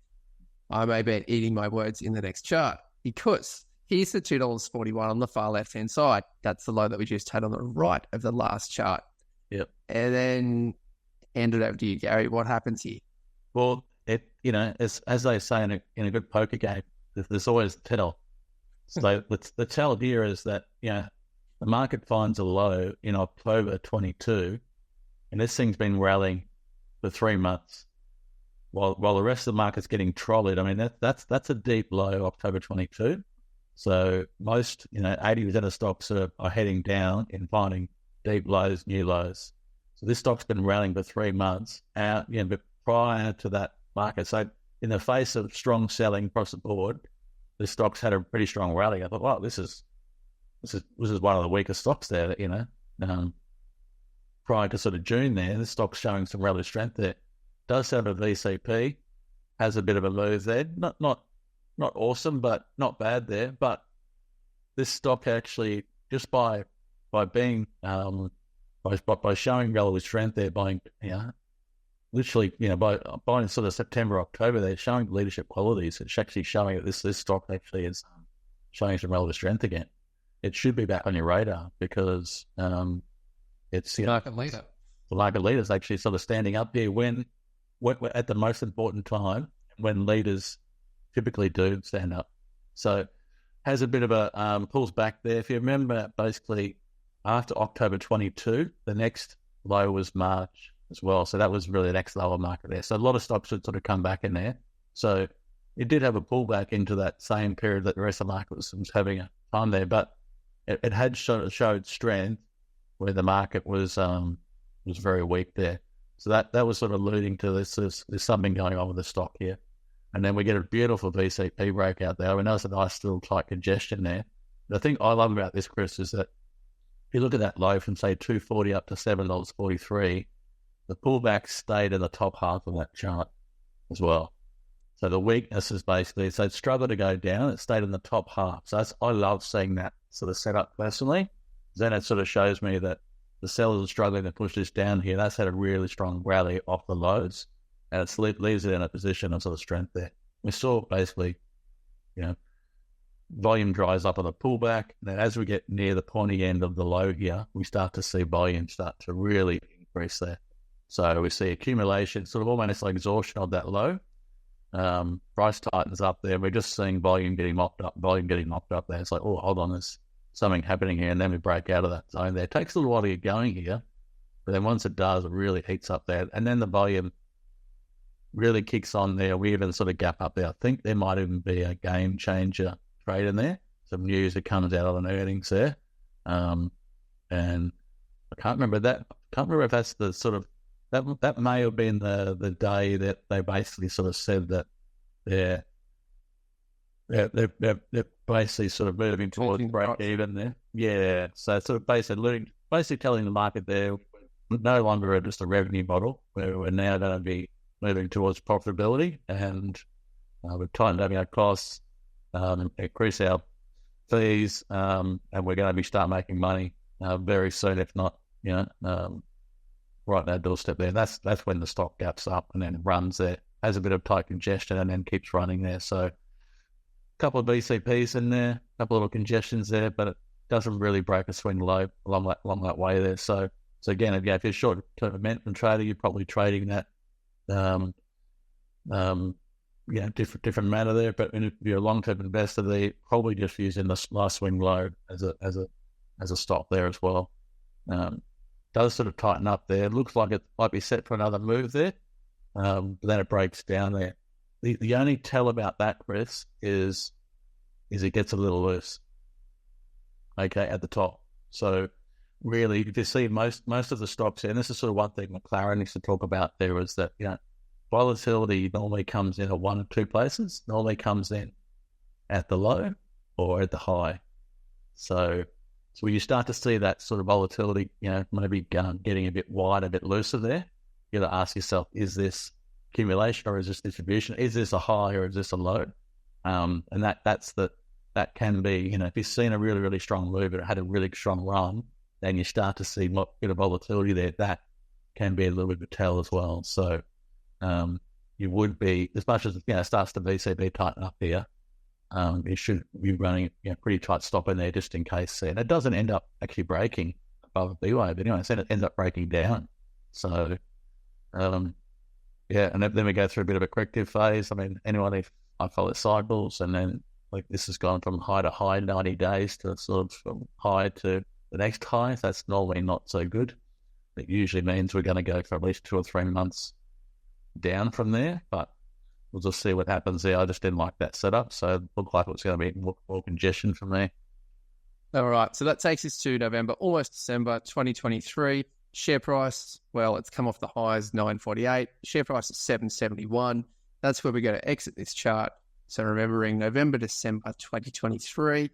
I may be eating my words in the next chart because here's the $2.41 on the far left-hand side. That's the low that we just had on the right of the last chart. Yep. And then hand it over to you, Gary. What happens here? Well, as they say in a good poker game, there's always the tell. So the tell here is that, the market finds a low in October 22, and this thing's been rallying for 3 months. while the rest of the market's getting trolleyed. I mean, that's a deep low, October 22. So most, 80% of stocks are heading down and finding deep lows, new lows. So this stock's been rallying for 3 months out, but prior to that market. So in the face of strong selling across the board, the stocks had a pretty strong rally. I thought, wow, this is one of the weakest stocks there that, prior to sort of June there, the stock's showing some relative strength there. Does have a VCP, has a bit of a move there. Not awesome, but not bad there. But this stock actually, just by being by showing relative strength there, by sort of September, October, they're showing leadership qualities. It's actually showing that this stock actually is showing some relative strength again. It should be back on your radar because it's market leader. The market leader is actually sort of standing up here when at the most important time when leaders typically do stand up. So has a bit of a pulls back there. If you remember, basically after October 22, the next low was March as well. So that was really the next lower market there. So a lot of stocks would sort of come back in there. So it did have a pullback into that same period that the rest of the market was having a time there, but it had showed strength where the market was very weak there. So that was sort of alluding to this. There's something going on with the stock here. And then we get a beautiful VCP breakout there. We know it's a nice little tight congestion there. The thing I love about this, Chris, is that if you look at that low from, say, $2.40 up to $7.43, the pullback stayed in the top half of that chart as well. So the weakness is basically, so it struggled to go down. It stayed in the top half. So I love seeing that sort of setup personally. Then it sort of shows me that the sellers are struggling to push this down here. That's had a really strong rally off the lows, and it leaves it in a position of sort of strength there. We saw basically, volume dries up on the pullback. And then as we get near the pointy end of the low here, we start to see volume start to really increase there. So we see accumulation, sort of almost like exhaustion of that low. Price tightens up there. We're just seeing volume getting mopped up there. It's like, oh, hold on, there's something happening here. And then we break out of that zone there. It takes a little while to get going here, but then once it does, it really heats up there. And then the volume really kicks on there. We even sort of gap up there. I think there might even be a game changer trade in there. Some news that comes out of an earnings there. And I can't remember that. I can't remember if that's the sort of, that may have been the day that they basically sort of said that they're basically sort of moving towards break even there. Yeah. So sort of basically telling the market there, we're no longer just a revenue model. We're now going to be moving towards profitability, and we've tightened up our costs, increase our fees, and we're going to be start making money very soon, if not, right on our doorstep there. That's when the stock gaps up and then runs there, has a bit of tight congestion and then keeps running there. So a couple of BCPs in there, a couple of little congestions there, but it doesn't really break a swing low along that way there. So again, if you're a short-term momentum trader, you're probably trading that different manner there. But if you're a long-term investor, they're probably just using the last swing low as a stop there as well. Does sort of tighten up there. It looks like it might be set for another move there, but then it breaks down there. The only tell about that, Chris, is it gets a little loose, okay, at the top. So really, if you see most of the stocks here, and this is sort of one thing McLaren needs to talk about there, is that, volatility normally comes in at one of two places. Normally comes in at the low or at the high. So when you start to see that sort of volatility, maybe getting a bit wide, a bit looser there, you got to ask yourself, is this accumulation or is this distribution? Is this a high or is this a low? And that can be, if you've seen a really, really strong move, it had a really strong run, then you start to see a bit of volatility there. That can be a little bit of a tell as well. So you would be, as much as it starts to VCB tighten up here, you should be running pretty tight stop in there just in case. And it doesn't end up actually breaking above a B wave, but anyway, it ends up breaking down. So, and then we go through a bit of a corrective phase. I mean, anyone, if I follow cycles, and then like this has gone from high to high 90 days to sort of from high to the next high. That's normally not so good. It usually means we're going to go for at least 2 or 3 months down from there, but we'll just see what happens there. I just didn't like that setup, so it looked like it was going to be more congestion from there. All right, so that takes us to November, almost December 2023. Share price, well, it's come off the highs, 9.48. Share price is 7.71. That's where we're going to exit this chart. So remembering November, December 2023.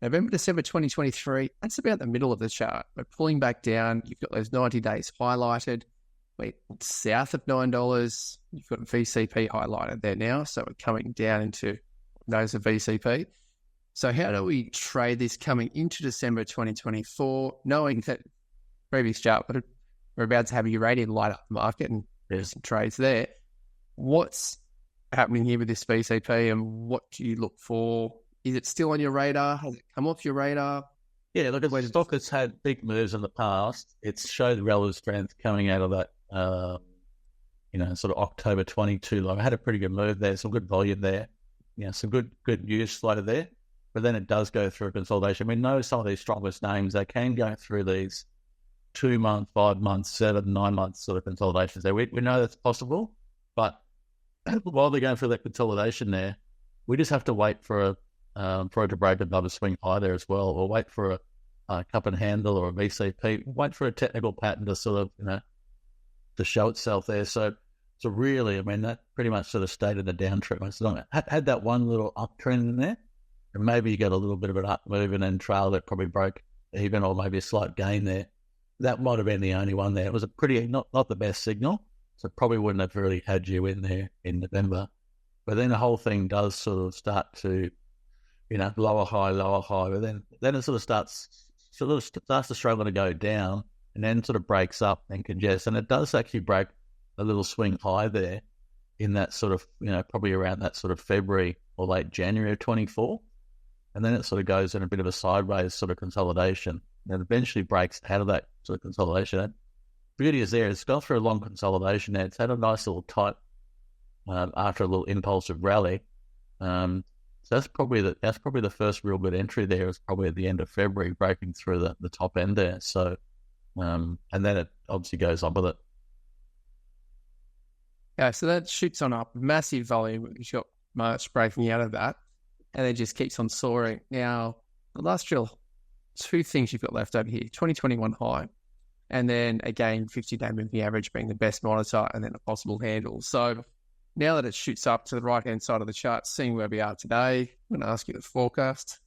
November, December 2023, that's about the middle of the chart. We're pulling back down. You've got those 90 days highlighted. We're south of $9. You've got VCP highlighted there now. So we're coming down into those of VCP. So how do we trade this coming into December 2024, knowing that previous chart, but we're about to have a uranium light up the market and there's some trades there. What's happening here with this VCP and what do you look for? Is it still on your radar? Has it come off your radar? Yeah, look, the stock has had big moves in the past. It's showed relative strength coming out of that, sort of October 22 low. I had a pretty good move there, some good volume there, some good news flow there. But then it does go through a consolidation. We know some of these strongest names, they can go through these 2 months, 5 months, 7, 9 months sort of consolidations there. We know that's possible, but while they're going through that consolidation there, we just have to wait for it to break another swing high there as well, or wait for a cup and handle or a VCP, wait for a technical pattern to sort of, to show itself there. So really, I mean, that pretty much sort of stayed in the downtrend. So had that one little uptrend in there, and maybe you get a little bit of an up move and then trail that probably broke even, or maybe a slight gain there. That might have been the only one there. It was a pretty, not the best signal, so probably wouldn't have really had you in there in November. But then the whole thing does sort of start to, lower high, but then it sort of starts to struggle to go down and then sort of breaks up and congests. And it does actually break a little swing high there in that sort of, probably around that sort of February or late January of 24. And then it sort of goes in a bit of a sideways sort of consolidation and eventually breaks out of that sort of consolidation. And beauty is there. It's gone through a long consolidation there. It's had a nice little tight after a little impulsive rally. So that's probably the first real good entry there. Is probably at the end of February, breaking through the top end there. So, and then it obviously goes up with it. Yeah, so that shoots on up, massive volume. You've got March breaking out of that, and it just keeps on soaring. Now, the last real two things you've got left over here: 2021 high, and then again 50-day moving average being the best monitor, and then a possible handle. So now that it shoots up to the right-hand side of the chart, seeing where we are today, I'm going to ask you the forecast.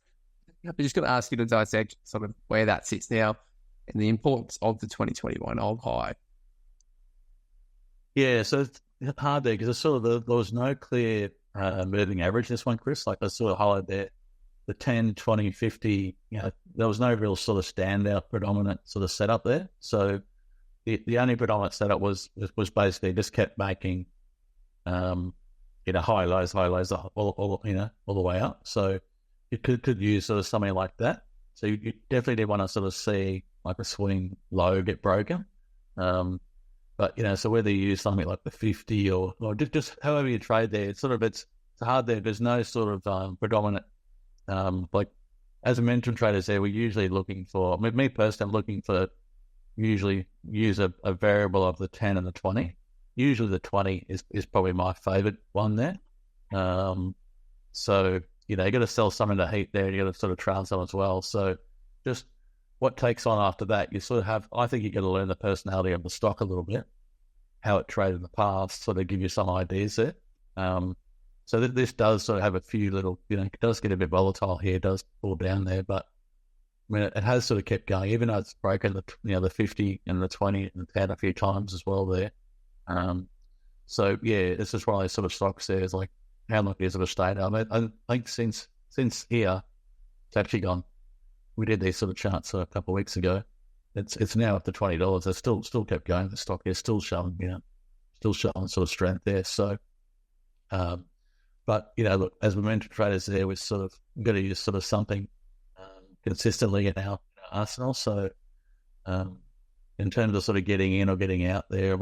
I'm just going to ask you to dissect sort of where that sits now and the importance of the 2021 old high. Yeah, so it's hard there because it's sort of there was no clear moving average this one, Chris. Like I sort of highlighted there, the 10, 20, 50, there was no real sort of standout predominant sort of setup there. So the only predominant setup was basically just kept making high lows all the way up. So you could use sort of something like that. So you definitely did want to sort of see like a swing low get broken. But so whether you use something like the 50 or just however you trade there, it's hard there. There's no sort of predominant like as a mentor traders there, we're usually looking for, me personally, I'm looking for usually use a variable of the 10 and the 20. Usually the 20 is probably my favorite one there. So, you got to sell some in the heat there and you got to sort of trail some as well. So just what takes on after that, you sort of have, I think you got to learn the personality of the stock a little bit, how it traded in the past, sort of give you some ideas there. So this does sort of have a few little, it does get a bit volatile here, it does pull down there, but I mean, it has sort of kept going, even though it's broken the 50 and the 20 and the 10 a few times as well there. So yeah, this is one of those sort of stocks there. Is like, how long is it a stay down? I think since here, it's actually gone. We did these sort of charts a couple of weeks ago. It's now up to $20. It's still kept going. The stock is still showing, sort of strength there. So, but look, as we mentioned, traders there, we're sort of got to use sort of something consistently in our arsenal. So, in terms of sort of getting in or getting out there,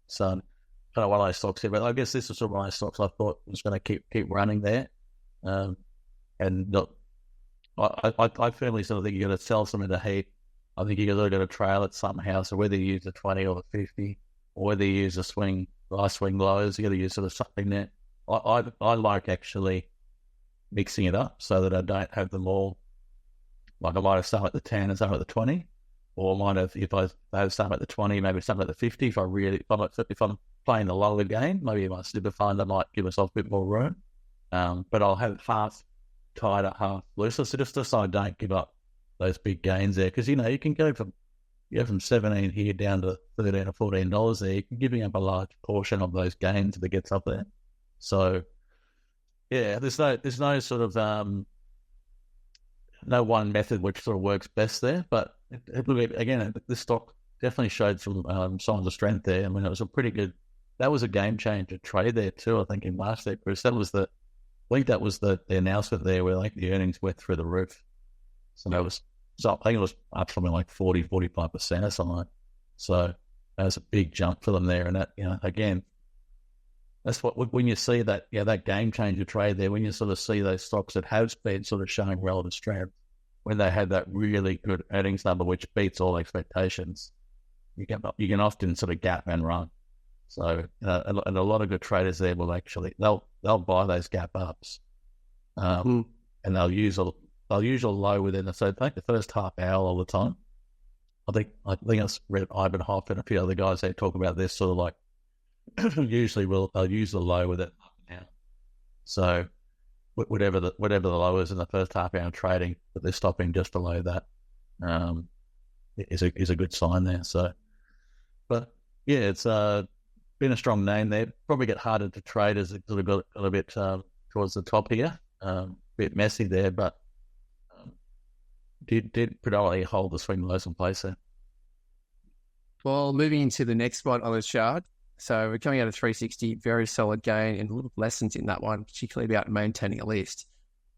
so kind of one of those stocks here. But I guess this is sort of one of those stocks I thought was going to keep running there, and not. I firmly sort of think you got to sell some in the heat. I think you got to trail it somehow. So whether you use the 20 or the 50, or whether you use a swing high swing lows. You got to use sort of something there. I like actually mixing it up so that I don't have them all. Like I might have some at the 10 and some at the 20, or I might have, if I have some at the 20, maybe some at the 50. If I'm playing the longer game, maybe in my super fund, I might give myself a bit more room. But I'll have half tighter, half looser, so just so I don't give up those big gains there. Because, you can go from 17 here down to $13 or $14 there. You're giving up a large portion of those gains if it gets up there. So, yeah, there's no sort of no one method which sort of works best there. But again, this stock definitely showed some signs of strength there. I mean, it was a pretty good. That was a game changer trade there too. I think in March there, Chris. That was the announcement there where like the earnings went through the roof. So that was. So I think it was up something like 40-45% or something. So that was a big jump for them there. And that, again, that's what, when you see that, that game changer trade there, when you sort of see those stocks that have been sort of showing relative strength, when they had that really good earnings number, which beats all expectations, you can often sort of gap and run. So, and a lot of good traders there will actually, they'll buy those gap ups, and they'll use a low within so I think the first half hour all the time. I think I read Ivan Hoff and a few other guys they talk about this sort of like usually they'll use the low with it now. So whatever the low is in the first half hour trading, but they're stopping just below that, is a good sign there. So, but yeah, it's been a strong name there. Probably get harder to trade as it sort of got a little bit towards the top here. Bit messy there, but did predominantly hold the swing lows in place there. Well, moving into the next one on the chart. So we're coming out of 360, very solid gain, and a lot of lessons in that one, particularly about maintaining a list.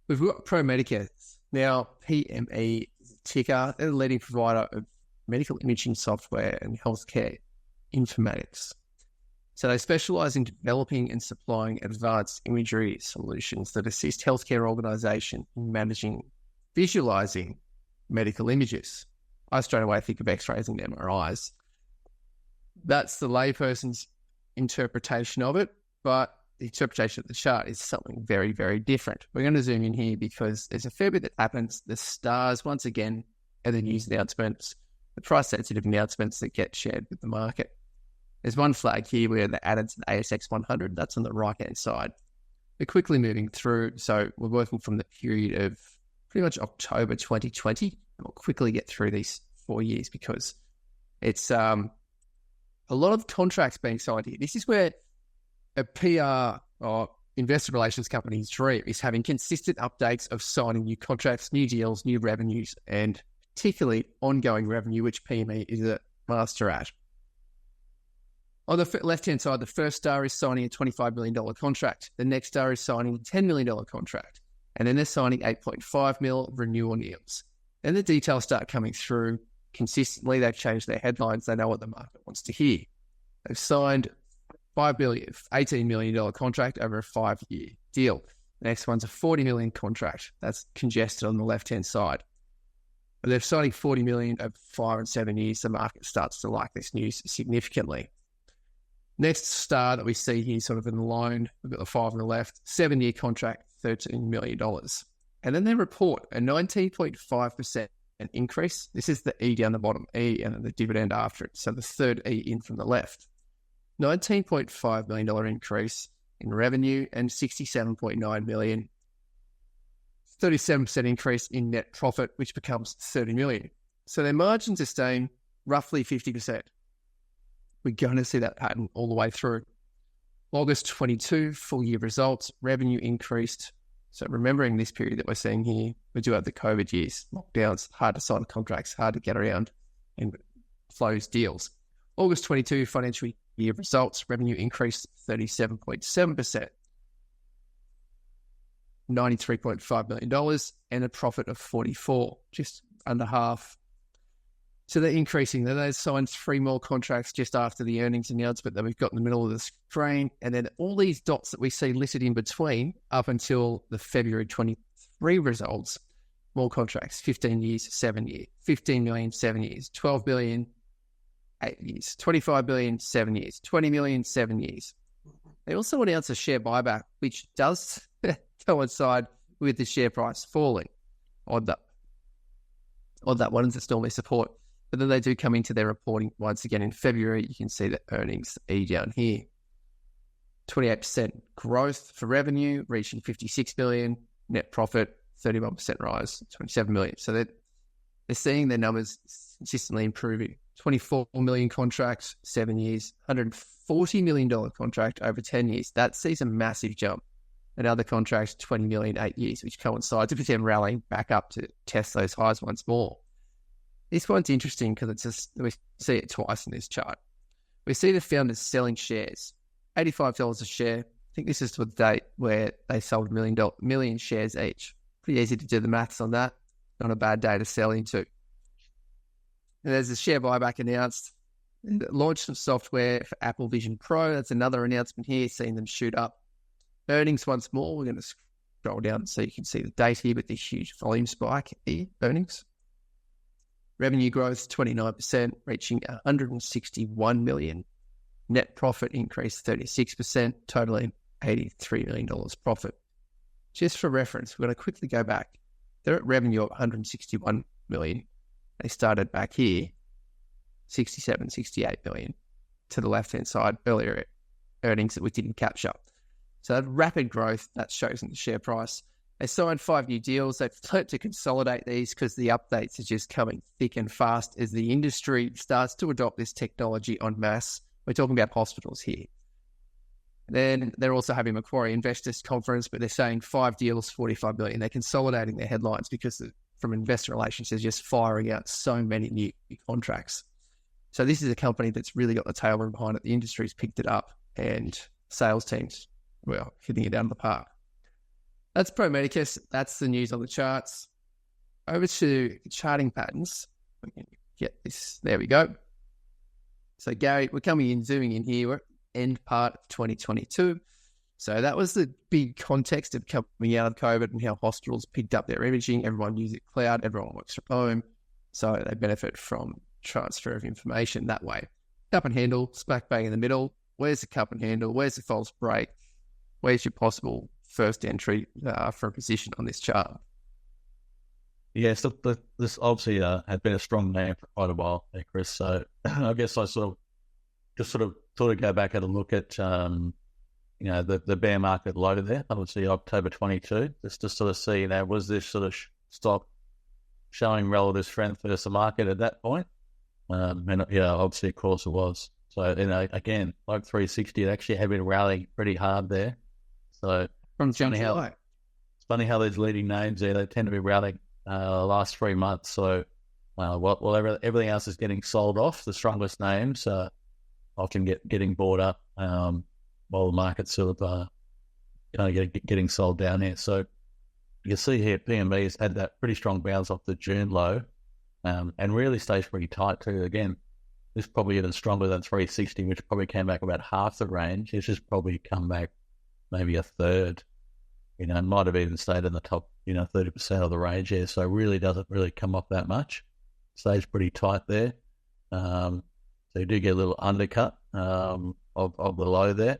We've got Pro Medicus. Now, PME ticker, they're the leading provider of medical imaging software and healthcare informatics. So they specialise in developing and supplying advanced imagery solutions that assist healthcare organisations in managing, visualising medical images. I straight away think of X-rays and MRIs. That's the layperson's interpretation of it, but the interpretation of the chart is something very, very different. We're going to zoom in here because there's a fair bit that happens. The stars, once again, are the news announcements, the price-sensitive announcements that get shared with the market. There's one flag here where they're added to the ASX 100. That's on the right-hand side. We're quickly moving through. So we're working from the period of pretty much October 2020. And we'll quickly get through these 4 years because it's a lot of contracts being signed here. This is where a PR or investor relations company's dream is having consistent updates of signing new contracts, new deals, new revenues, and particularly ongoing revenue, which PME is a master at. On the left-hand side, the first star is signing a $25 million contract. The next star is signing a $10 million contract. And then they're signing 8.5 mil renewal deals. Then the details start coming through consistently. They've changed their headlines. They know what the market wants to hear. They've signed $18 million contract over a 5-year deal. The next one's a $40 million contract. That's congested on the left-hand side. But they're signing $40 million over 5 and 7 years. The market starts to like this news significantly. Next star that we see here, sort of in the line, we've got the 5 on the left, 7-year contract, $13 million. And then they report a 19.5% increase. This is the E down the bottom, E, and then the dividend after it. So the third E in from the left. $19.5 million increase in revenue and $67.9 million. 37% increase in net profit, which becomes $30 million. So their margins are staying roughly 50%. We're going to see that pattern all the way through. August 22, full year results, revenue increased. So remembering this period that we're seeing here, we do have the COVID years, lockdowns, hard to sign contracts, hard to get around and close deals. August 22, financial year results, revenue increased 37.7%, $93.5 million, and a profit of 44, just under half. So they're increasing. Then they signed 3 more contracts just after the earnings announcement that we've got in the middle of the screen. And then all these dots that we see listed in between up until the February 23 results, more contracts, 15 years, 7 years, 15 million, 7 years, 12 billion, 8 years, 25 billion, 7 years, 20 million, 7 years. They also announced a share buyback, which does coincide with the share price falling. Odd that one is its normally support. But then they do come into their reporting once again in February. You can see the earnings E down here. 28% growth for revenue, reaching 56 million. Net profit, 31% rise, 27 million. So they're seeing their numbers consistently improving. 24 million contracts, 7 years, $140 million contract over 10 years. That sees a massive jump. Another contract, 20 million, 8 years, which coincides with them rallying back up to test those highs once more. This one's interesting because we see it twice in this chart. We see the founders selling shares, $85 a share. I think this is to the date where they sold million shares each. Pretty easy to do the maths on that. Not a bad day to sell into. And there's a share buyback announced. And launch some software for Apple Vision Pro. That's another announcement here, seeing them shoot up. Earnings once more. We're going to scroll down so you can see the date here with the huge volume spike here, earnings. Revenue growth, 29%, reaching 161 million. Net profit increased 36%, totaling $83 million profit. Just for reference, we're going to quickly go back. They're at revenue of 161 million. They started back here, 67, 68 million to the left-hand side, earlier earnings that we didn't capture. So that rapid growth, that shows in the share price. They signed 5 new deals. They've learned to consolidate these because the updates are just coming thick and fast as the industry starts to adopt this technology en masse. We're talking about hospitals here. Then they're also having Macquarie Investors Conference, but they're saying 5 deals, 45 million. They're consolidating their headlines because from investor relations, they're just firing out so many new contracts. So this is a company that's really got the tailwind behind it. The industry's picked it up and sales teams, well, hitting it down to the park. That's Pro Medicus. That's the news on the charts. Over to charting patterns. We can get this. There we go. So Gary, we're zooming in here. We're end part of 2022. So that was the big context of coming out of COVID and how hospitals picked up their imaging. Everyone uses cloud. Everyone works from home. So they benefit from transfer of information that way. Cup and handle, smack bang in the middle. Where's the cup and handle? Where's the false break? Where's your possible first entry for a position on this chart? Yes, this obviously had been a strong name for quite a while there, Chris. So I guess I thought of go back and look at the bear market low there. Obviously October 22, just to sort of see was this sort of stock showing relative strength versus the market at that point? And obviously of course it was. So again, like 360, it actually had been rallying pretty hard there. So from it's funny how these leading names there, they tend to be rallying the last 3 months. So everything else is getting sold off. The strongest names often getting bought up while the market's sort of getting sold down here. So you can see here PME has had that pretty strong bounce off the June low and really stays pretty tight too. Again, this is probably even stronger than 360, which probably came back about half the range. It's just probably come back maybe a third. Might have even stayed in the top, 30% of the range here. So really doesn't really come off that much. Stays pretty tight there. So you do get a little undercut of the low there.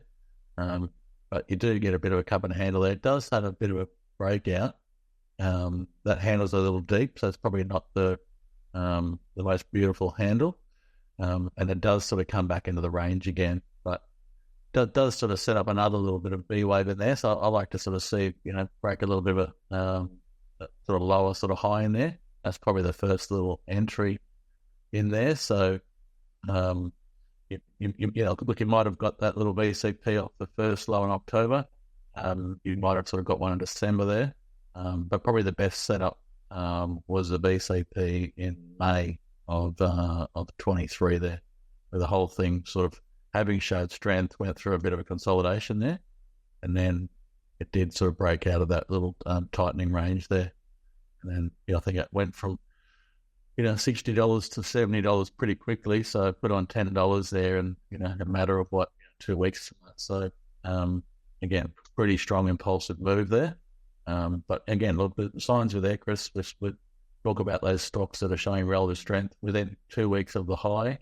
But you do get a bit of a cup and handle there. It does have a bit of a breakout. That handle's a little deep, so it's probably not the most beautiful handle. And it does sort of come back into the range again. But it does sort of set up another little bit of B wave in there. So I like to sort of see, break a little bit of a sort of lower sort of high in there. That's probably the first little entry in there. So, look, you might have got that little VCP off the first low in October. You might have sort of got one in December there. But probably the best setup was the VCP in May of 23 there, where the whole thing sort of having showed strength, went through a bit of a consolidation there, and then it did sort of break out of that little tightening range there. And then I think it went from $60 to $70 pretty quickly. So I put on $10 there in a matter of 2 weeks. So again, pretty strong impulsive move there. But again, look, the signs are there, Chris. We talk about those stocks that are showing relative strength within 2 weeks of the high.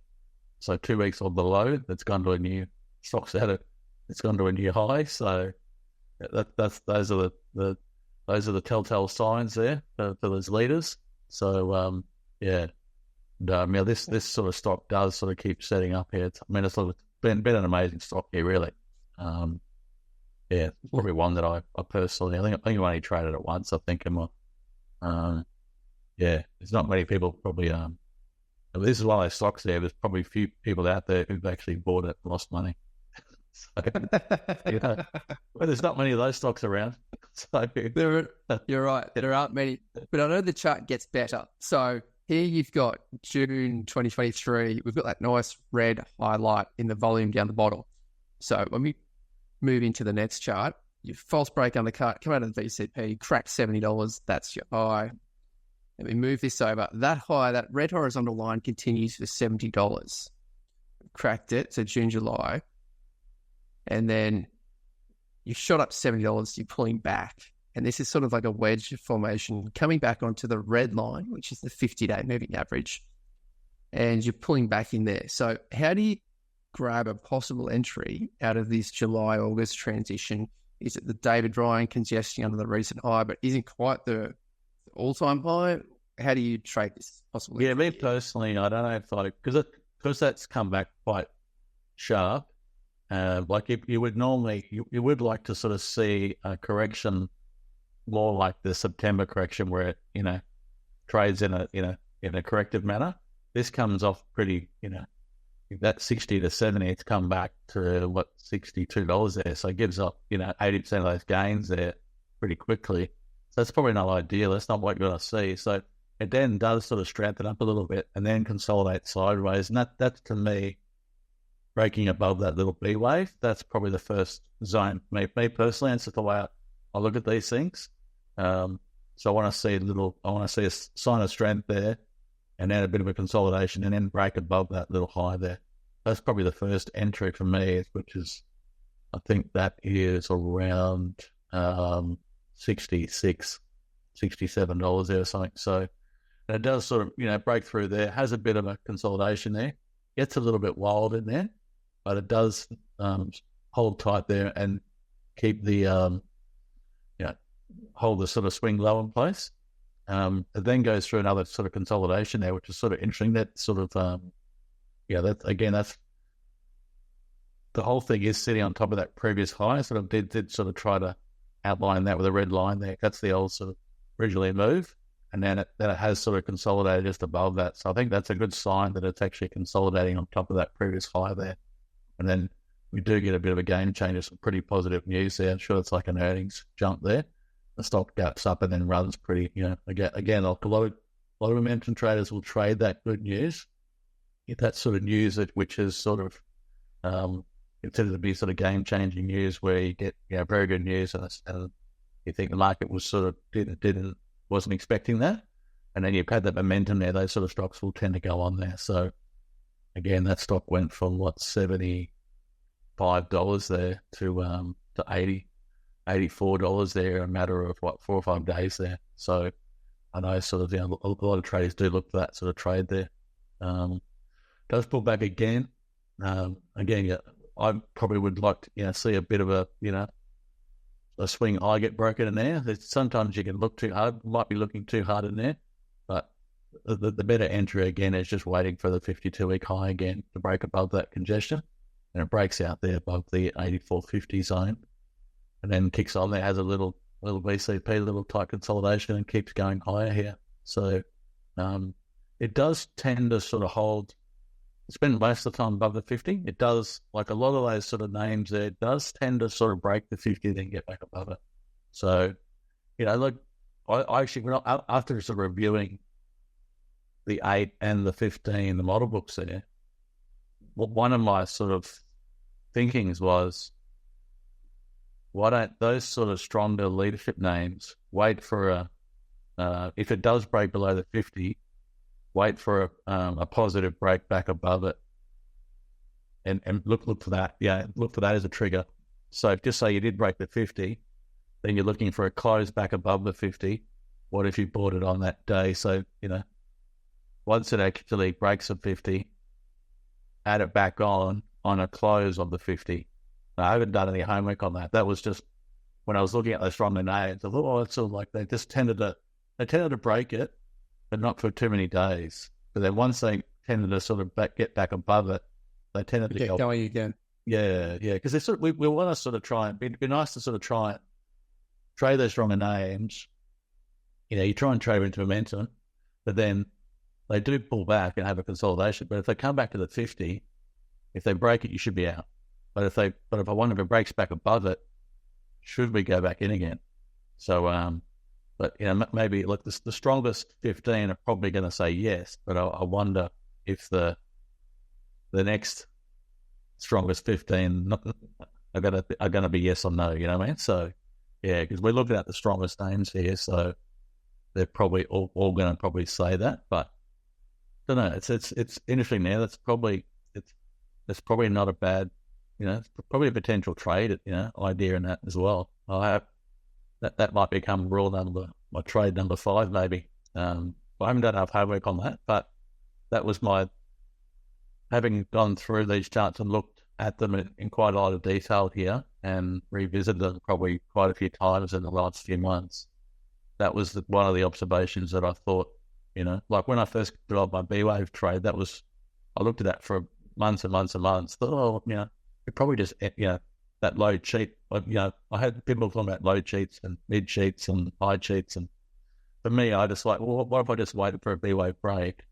So 2 weeks or below, it's gone to a new stocks at it. It's gone to a new high. So those are the telltale signs there for those leaders. So yeah. And, this sort of stock does sort of keep setting up here. It's been an amazing stock here, really. Yeah, probably one that I personally, I think I've only traded it once, I think. Yeah, there's not many people probably, this is one of those stocks there, there's probably a few people out there who've actually bought it and lost money. So, but there's not many of those stocks around. So you're right, there aren't many, but I know the chart gets better. So here you've got June 2023, we've got that nice red highlight in the volume down the bottom. So when we move into the next chart, your false break undercut, come out of the VCP, crack $70, that's your high. And we move this over. That high, that red horizontal line continues for $70. Cracked it, so June, July. And then you shot up $70, you're pulling back. And this is sort of like a wedge formation, coming back onto the red line, which is the 50-day moving average. And you're pulling back in there. So how do you grab a possible entry out of this July-August transition? Is it the David Ryan congestion under the recent high, but isn't quite the all-time high? How do you trade this possible entry? Yeah, me personally, I don't know if because that's come back quite sharp. Like you would normally, you would like to sort of see a correction more like the September correction where it, trades in a corrective manner. This comes off pretty, that 60 to 70, it's come back to what, $62 there. So it gives up, 80% of those gains there pretty quickly. So that's probably not ideal. That's not what you're going to see. So it then does sort of strengthen up a little bit and then consolidate sideways. And that's to me, breaking above that little B wave, that's probably the first zone. Me personally, that's the way I look at these things. So I want to see a sign of strength there, and then a bit of a consolidation, and then break above that little high there. That's probably the first entry for me, which is, I think that is around $66, $67 there or something. So it does sort of, break through there, has a bit of a consolidation there, gets a little bit wild in there, but it does hold tight there and keep the, hold the sort of swing low in place. It then goes through another sort of consolidation there, which is sort of interesting. That sort of, that's the whole thing is sitting on top of that previous high. Sort of did sort of try to outline that with a red line there. That's the old sort of originally move, and then it has sort of consolidated just above that. So I think that's a good sign that it's actually consolidating on top of that previous high there. And then we do get a bit of a game changer, some pretty positive news there. I'm sure it's like an earnings jump there. The stock gaps up and then runs pretty, again, like a lot of momentum traders will trade that good news. Get that sort of news which is sort of considered to be sort of game-changing news, where you get very good news and you think the market was sort of wasn't expecting that, and then you've had that momentum there. Those sort of stocks will tend to go on there. So again, that stock went from $75 there to $84 there in a matter of 4 or 5 days there. So I know sort of a lot of traders do look for that sort of trade there. Does pull back again. I probably would like to see a bit of a swing high get broken in there. Sometimes you can look too hard, might be looking too hard in there, but the better entry again is just waiting for the 52-week high again to break above that congestion, and it breaks out there above the 84.50 zone, and then kicks on there, has a little VCP, little tight consolidation, and keeps going higher here. So it does tend to sort of hold. Spend most of the time above the 50. It does, like a lot of those sort of names there, it does tend to sort of break the 50, then get back above it. So, look, I actually, after sort of reviewing the 8 and the 15, the model books there, one of my sort of thinkings was, why don't those sort of stronger leadership names wait for if it does break below the 50, wait for a positive break back above it, and look for that. Yeah, look for that as a trigger. So just say you did break the 50, then you're looking for a close back above the 50. What if you bought it on that day? So once it actually breaks the 50, add it back on a close of the 50. I haven't done any homework on that. That was just when I was looking at those stronger names. I thought, oh, it's sort of like they tended to break it, but not for too many days. But then once they tended to sort of get back above it, they tended to get going again. Yeah. Because they we want to sort of try and be nice to sort of try and trade those stronger names. You try and trade into momentum, but then they do pull back and have a consolidation. But if they come back to the 50, if they break it, you should be out. But if one of it breaks back above it, should we go back in again? So, but maybe look, the strongest 15 are probably going to say yes, but I wonder if the next strongest 15 are going to be yes or no. You know what I mean? So, yeah, because we're looking at the strongest names here, so they're probably all going to probably say that. But I don't know. It's interesting now. That's probably not a bad. It's probably a potential trade, idea in that as well. I have that might become my trade number 5 maybe. I haven't done enough homework on that, but that was my having gone through these charts and looked at them in quite a lot of detail here and revisited them probably quite a few times in the last few months. That was one of the observations that I thought, like when I first developed my B-Wave trade, I looked at that for months and months and months. Thought, it probably just, that low cheat. I had people talking about low cheats and mid cheats and high cheats. And for me, I just like, well, what if I just waited for a B-Wave break?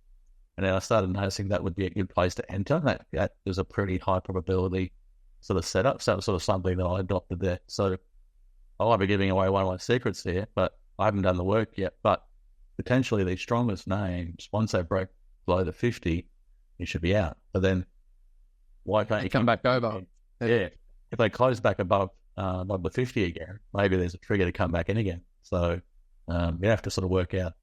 And then I started noticing that would be a good place to enter. That was a pretty high probability sort of setup. So that was sort of something that I adopted there. So I might be giving away one of my secrets here, but I haven't done the work yet. But potentially these strongest names, once they break below the 50, you should be out. But then why can't you come back over? Yeah. If they close back above the 50 again, maybe there's a trigger to come back in again. So you have to sort of work out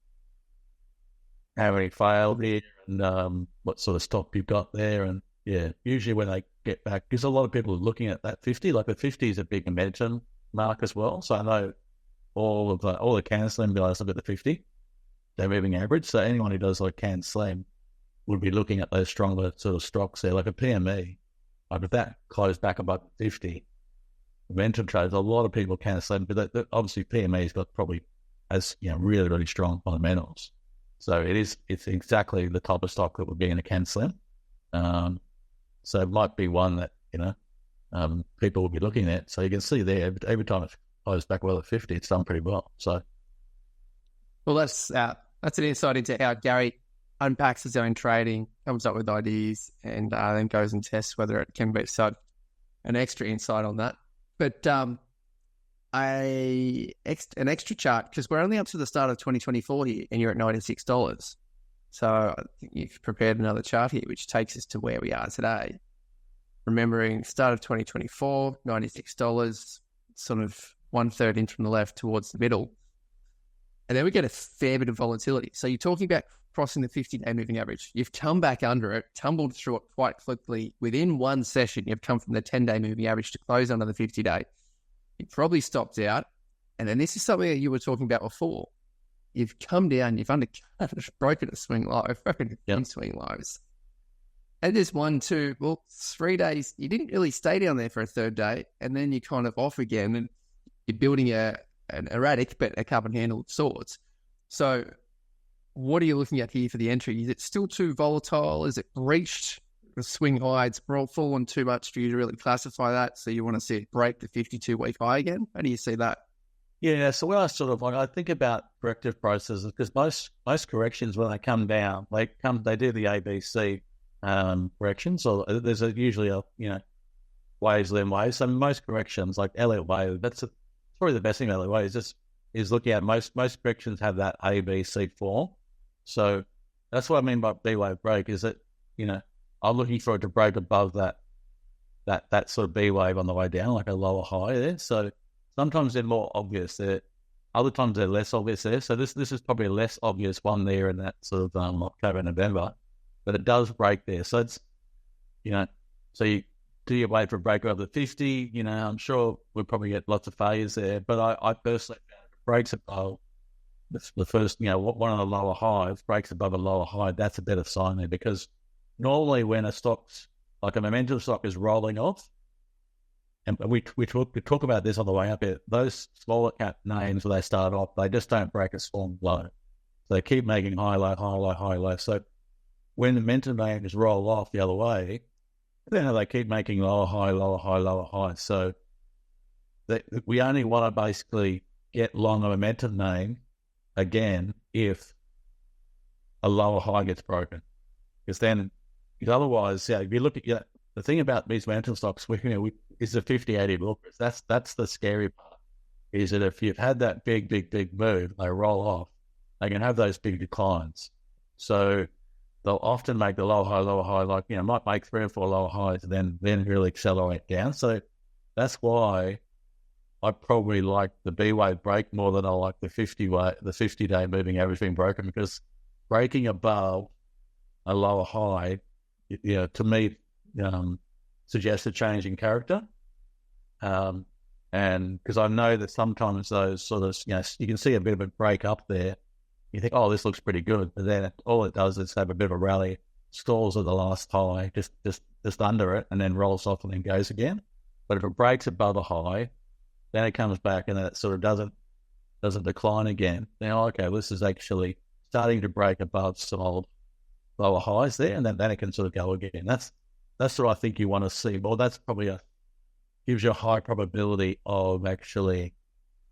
how many failed here and what sort of stop you've got there. And yeah, usually when they get back, because a lot of people are looking at that 50, like the 50 is a big momentum mark as well. So I know all the can slam guys look at the 50, they're moving average. So anyone who does like can slam would be looking at those stronger sort of stocks there, like a PME. Like if that closed back above 50, momentum trades, a lot of people can slam, but obviously PME's got probably really, really strong fundamentals. So it's exactly the type of stock that would be in a can slam. So it might be one that, people will be looking at. So you can see there, every time it closes back above 50, it's done pretty well. So, well, that's an insight into how Gary unpacks his own trading, comes up with ideas, and then goes and tests whether it can be. So an extra insight on that. But an extra chart, because we're only up to the start of 2024 here, and you're at $96. So I think you've prepared another chart here, which takes us to where we are today. Remembering start of 2024, $96, sort of 1/3 in from the left towards the middle. And then we get a fair bit of volatility. So you're talking about crossing the 50-day moving average. You've come back under it, tumbled through it quite quickly. Within one session, you've come from the 10-day moving average to close under the 50-day. You probably stopped out. And then this is something that you were talking about before. You've come down, you've undercut, broken a swing low, broken a few swing lows. And there's 3 days. You didn't really stay down there for a third day. And then you're kind of off again. And you're building an erratic, but a cup and handle of sorts. So what are you looking at here for the entry? Is it still too volatile? Is it breached the swing high? It's fallen too much for you to really classify that. So you want to see it break the 52-week high again? How do you see that? Yeah, so when I think about corrective processes, because most corrections, when they come down, they do the ABC corrections. So there's usually waves, then waves. So most corrections, like Elliott wave, that's probably the best thing about Elliott wave is looking at most corrections have that ABC form. So that's what I mean by B-wave break, is that, I'm looking for it to break above that sort of B-wave on the way down, like a lower high there. So sometimes they're more obvious there. Other times they're less obvious there. So this is probably a less obvious one there in that sort of October, November, but it does break there. So it's, so you wait for a break over the 50, I'm sure we'll probably get lots of failures there, but I personally found if it breaks above the first, one of the lower highs breaks above a lower high, that's a better sign there, because normally when a stock's like a momentum stock is rolling off, and we talk about this on the way up here. Those smaller cap names where they start off, they just don't break a strong low. So they keep making high, low, high, low, high, low. So when the momentum names roll off the other way, then they keep making lower high, lower high, lower high. So we only want to basically get long a momentum name again if a lower high gets broken. Because otherwise, if you look at the thing about these momentum stocks, is the 50-80 lookers. That's the scary part, is that if you've had that big move, they roll off, they can have those big declines. So they'll often make the lower high, like, might make 3 or 4 lower highs and then really accelerate down. So that's why I probably like the B wave break more than I like the 50-day moving average being broken, because breaking above a lower high, to me, suggests a change in character. And because I know that sometimes those sort of, you can see a bit of a break up there. You think, oh, this looks pretty good. But then all it does is have a bit of a rally, stalls at the last high, just under it, and then rolls off and then goes again. But if it breaks above a high, then it comes back and then it sort of doesn't decline again. Then, okay, this is actually starting to break above some old lower highs there, and then it can sort of go again. That's what I think you want to see. Well, that's probably gives you a high probability of actually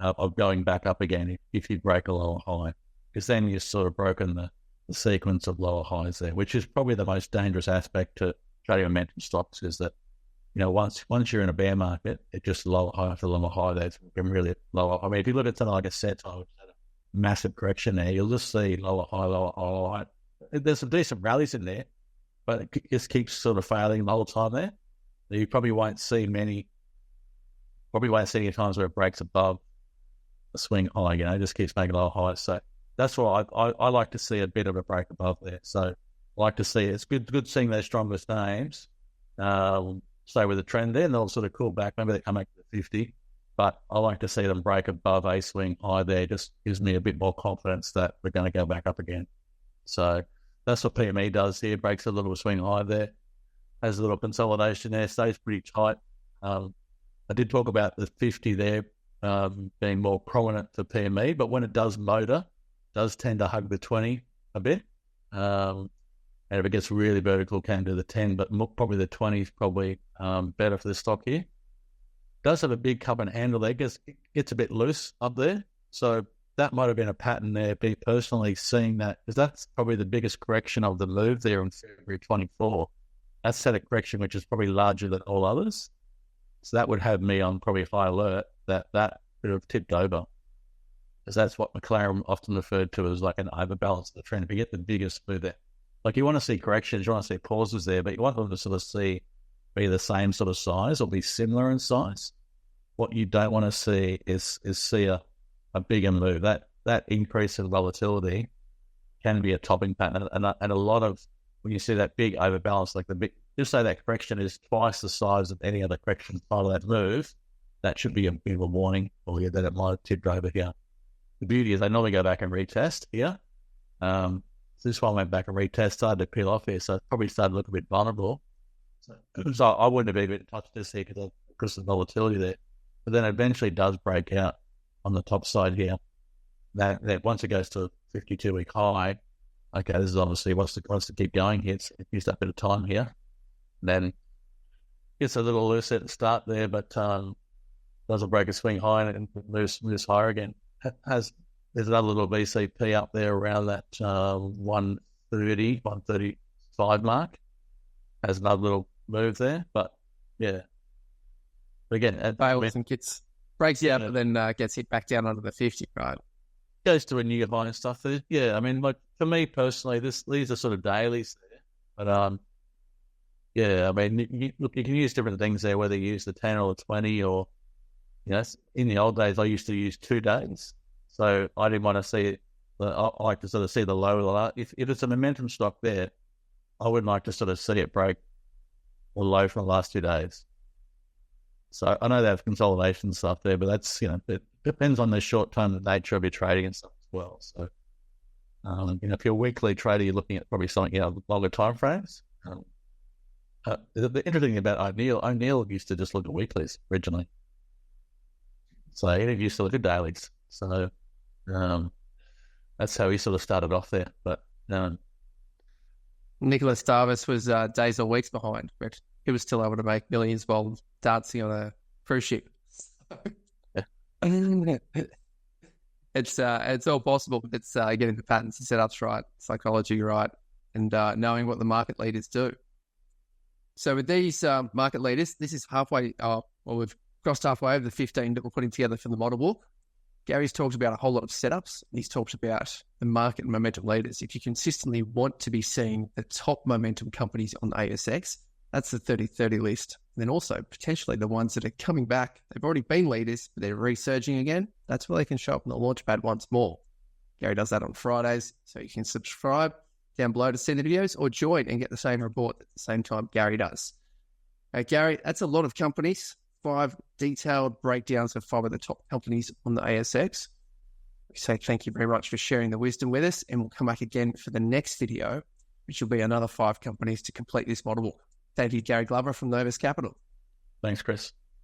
of going back up again if you break a lower high, because then you've sort of broken the sequence of lower highs there, which is probably the most dangerous aspect to trading momentum stocks, is that once you're in a bear market, it just lower high after lower high. They can really lower. I mean, if you look at something like a Settle, which had a massive correction there, you'll just see lower high, lower high, lower high. There's some decent rallies in there, but it just keeps sort of failing the whole time there. You probably won't see any times where it breaks above a swing high. It just keeps making lower highs. So that's why I like to see a bit of a break above there. So I like to see it's good seeing those strongest names stay with the trend there, and they'll sort of cool back. Maybe they come back to the 50, but I like to see them break above a swing high there. Just gives me a bit more confidence that we're going to go back up again. So that's what PME does here. Breaks a little swing high there, has a little consolidation there, stays pretty tight. I did talk about the 50 there being more prominent for PME, but when it does motor, it does tend to hug the 20 a bit. And if it gets really vertical, can do the 10, but probably the 20 is probably better for the stock here. Does have a big cup and handle there. It gets a bit loose up there. So that might have been a pattern there, be personally seeing that, because that's probably the biggest correction of the move there in February 24. That's set a correction which is probably larger than all others. So that would have me on probably high alert that would have tipped over, because that's what McLaren often referred to as like an overbalance of the trend. If you get the biggest move there, like you want to see corrections, you want to see pauses there, but you want them to sort of be the same sort of size or be similar in size. What you don't want to see is see a bigger move. That increase in volatility can be a topping pattern, and a lot of when you see that big overbalance, like just say that correction is twice the size of any other correction part of that move, that should be a bit of a warning for you that it might have tipped over here. The beauty is they normally go back and retest here. So this one went back and retest, started to peel off here, so it probably started to look a bit vulnerable. So I wouldn't have even touched this here because of the volatility there. But then it eventually does break out on the top side here. That once it goes to a 52-week high, okay, this is obviously wants to keep going here. It's used up a bit of time here. Then gets a little loose at the start there, but doesn't break a swing high and moves higher again. There's another little VCP up there around that 130, 135 mark. Has another little move there, but yeah. But again, it fails and breaks out, and then gets hit back down under the 50, right? Goes to a new high and stuff there. Yeah, I mean, like for me personally, these are sort of dailies there, but yeah, I mean, you can use different things there, whether you use the 10 or the 20, or in the old days I used to use 2 days, so I didn't want to see it. I like to sort of see the low. If it's a momentum stock there, I would like to sort of see it break or low from the last 2 days. So I know they have consolidation stuff there, but that's, it depends on the short-term nature of your trading and stuff as well. So, if you're a weekly trader, you're looking at probably something, longer time frames. The interesting thing about O'Neill used to just look at weeklies originally. So he used to look at dailies. So that's how he sort of started off there. But Nicholas Davis was days or weeks behind, but he was still able to make millions while dancing on a cruise ship. It's all possible. It's getting the patterns and setups right, psychology right, and knowing what the market leaders do. So with these market leaders, this is halfway. We've crossed halfway over the 15 that we're putting together for the model book. Gary's talked about a whole lot of setups. He's talked about the market and momentum leaders. If you consistently want to be seeing the top momentum companies on the ASX, that's the 30-30 list. And then also potentially the ones that are coming back. They've already been leaders, but they're resurging again. That's where they can show up on the Launchpad once more. Gary does that on Fridays, so you can subscribe down below to see the videos or join and get the same report at the same time Gary does. Gary, that's a lot of companies. 5 detailed breakdowns of 5 of the top companies on the ASX. We say thank you very much for sharing the wisdom with us, and we'll come back again for the next video, which will be another 5 companies to complete this model book. Thank you, Gary Glover from Novus Capital. Thanks, Chris.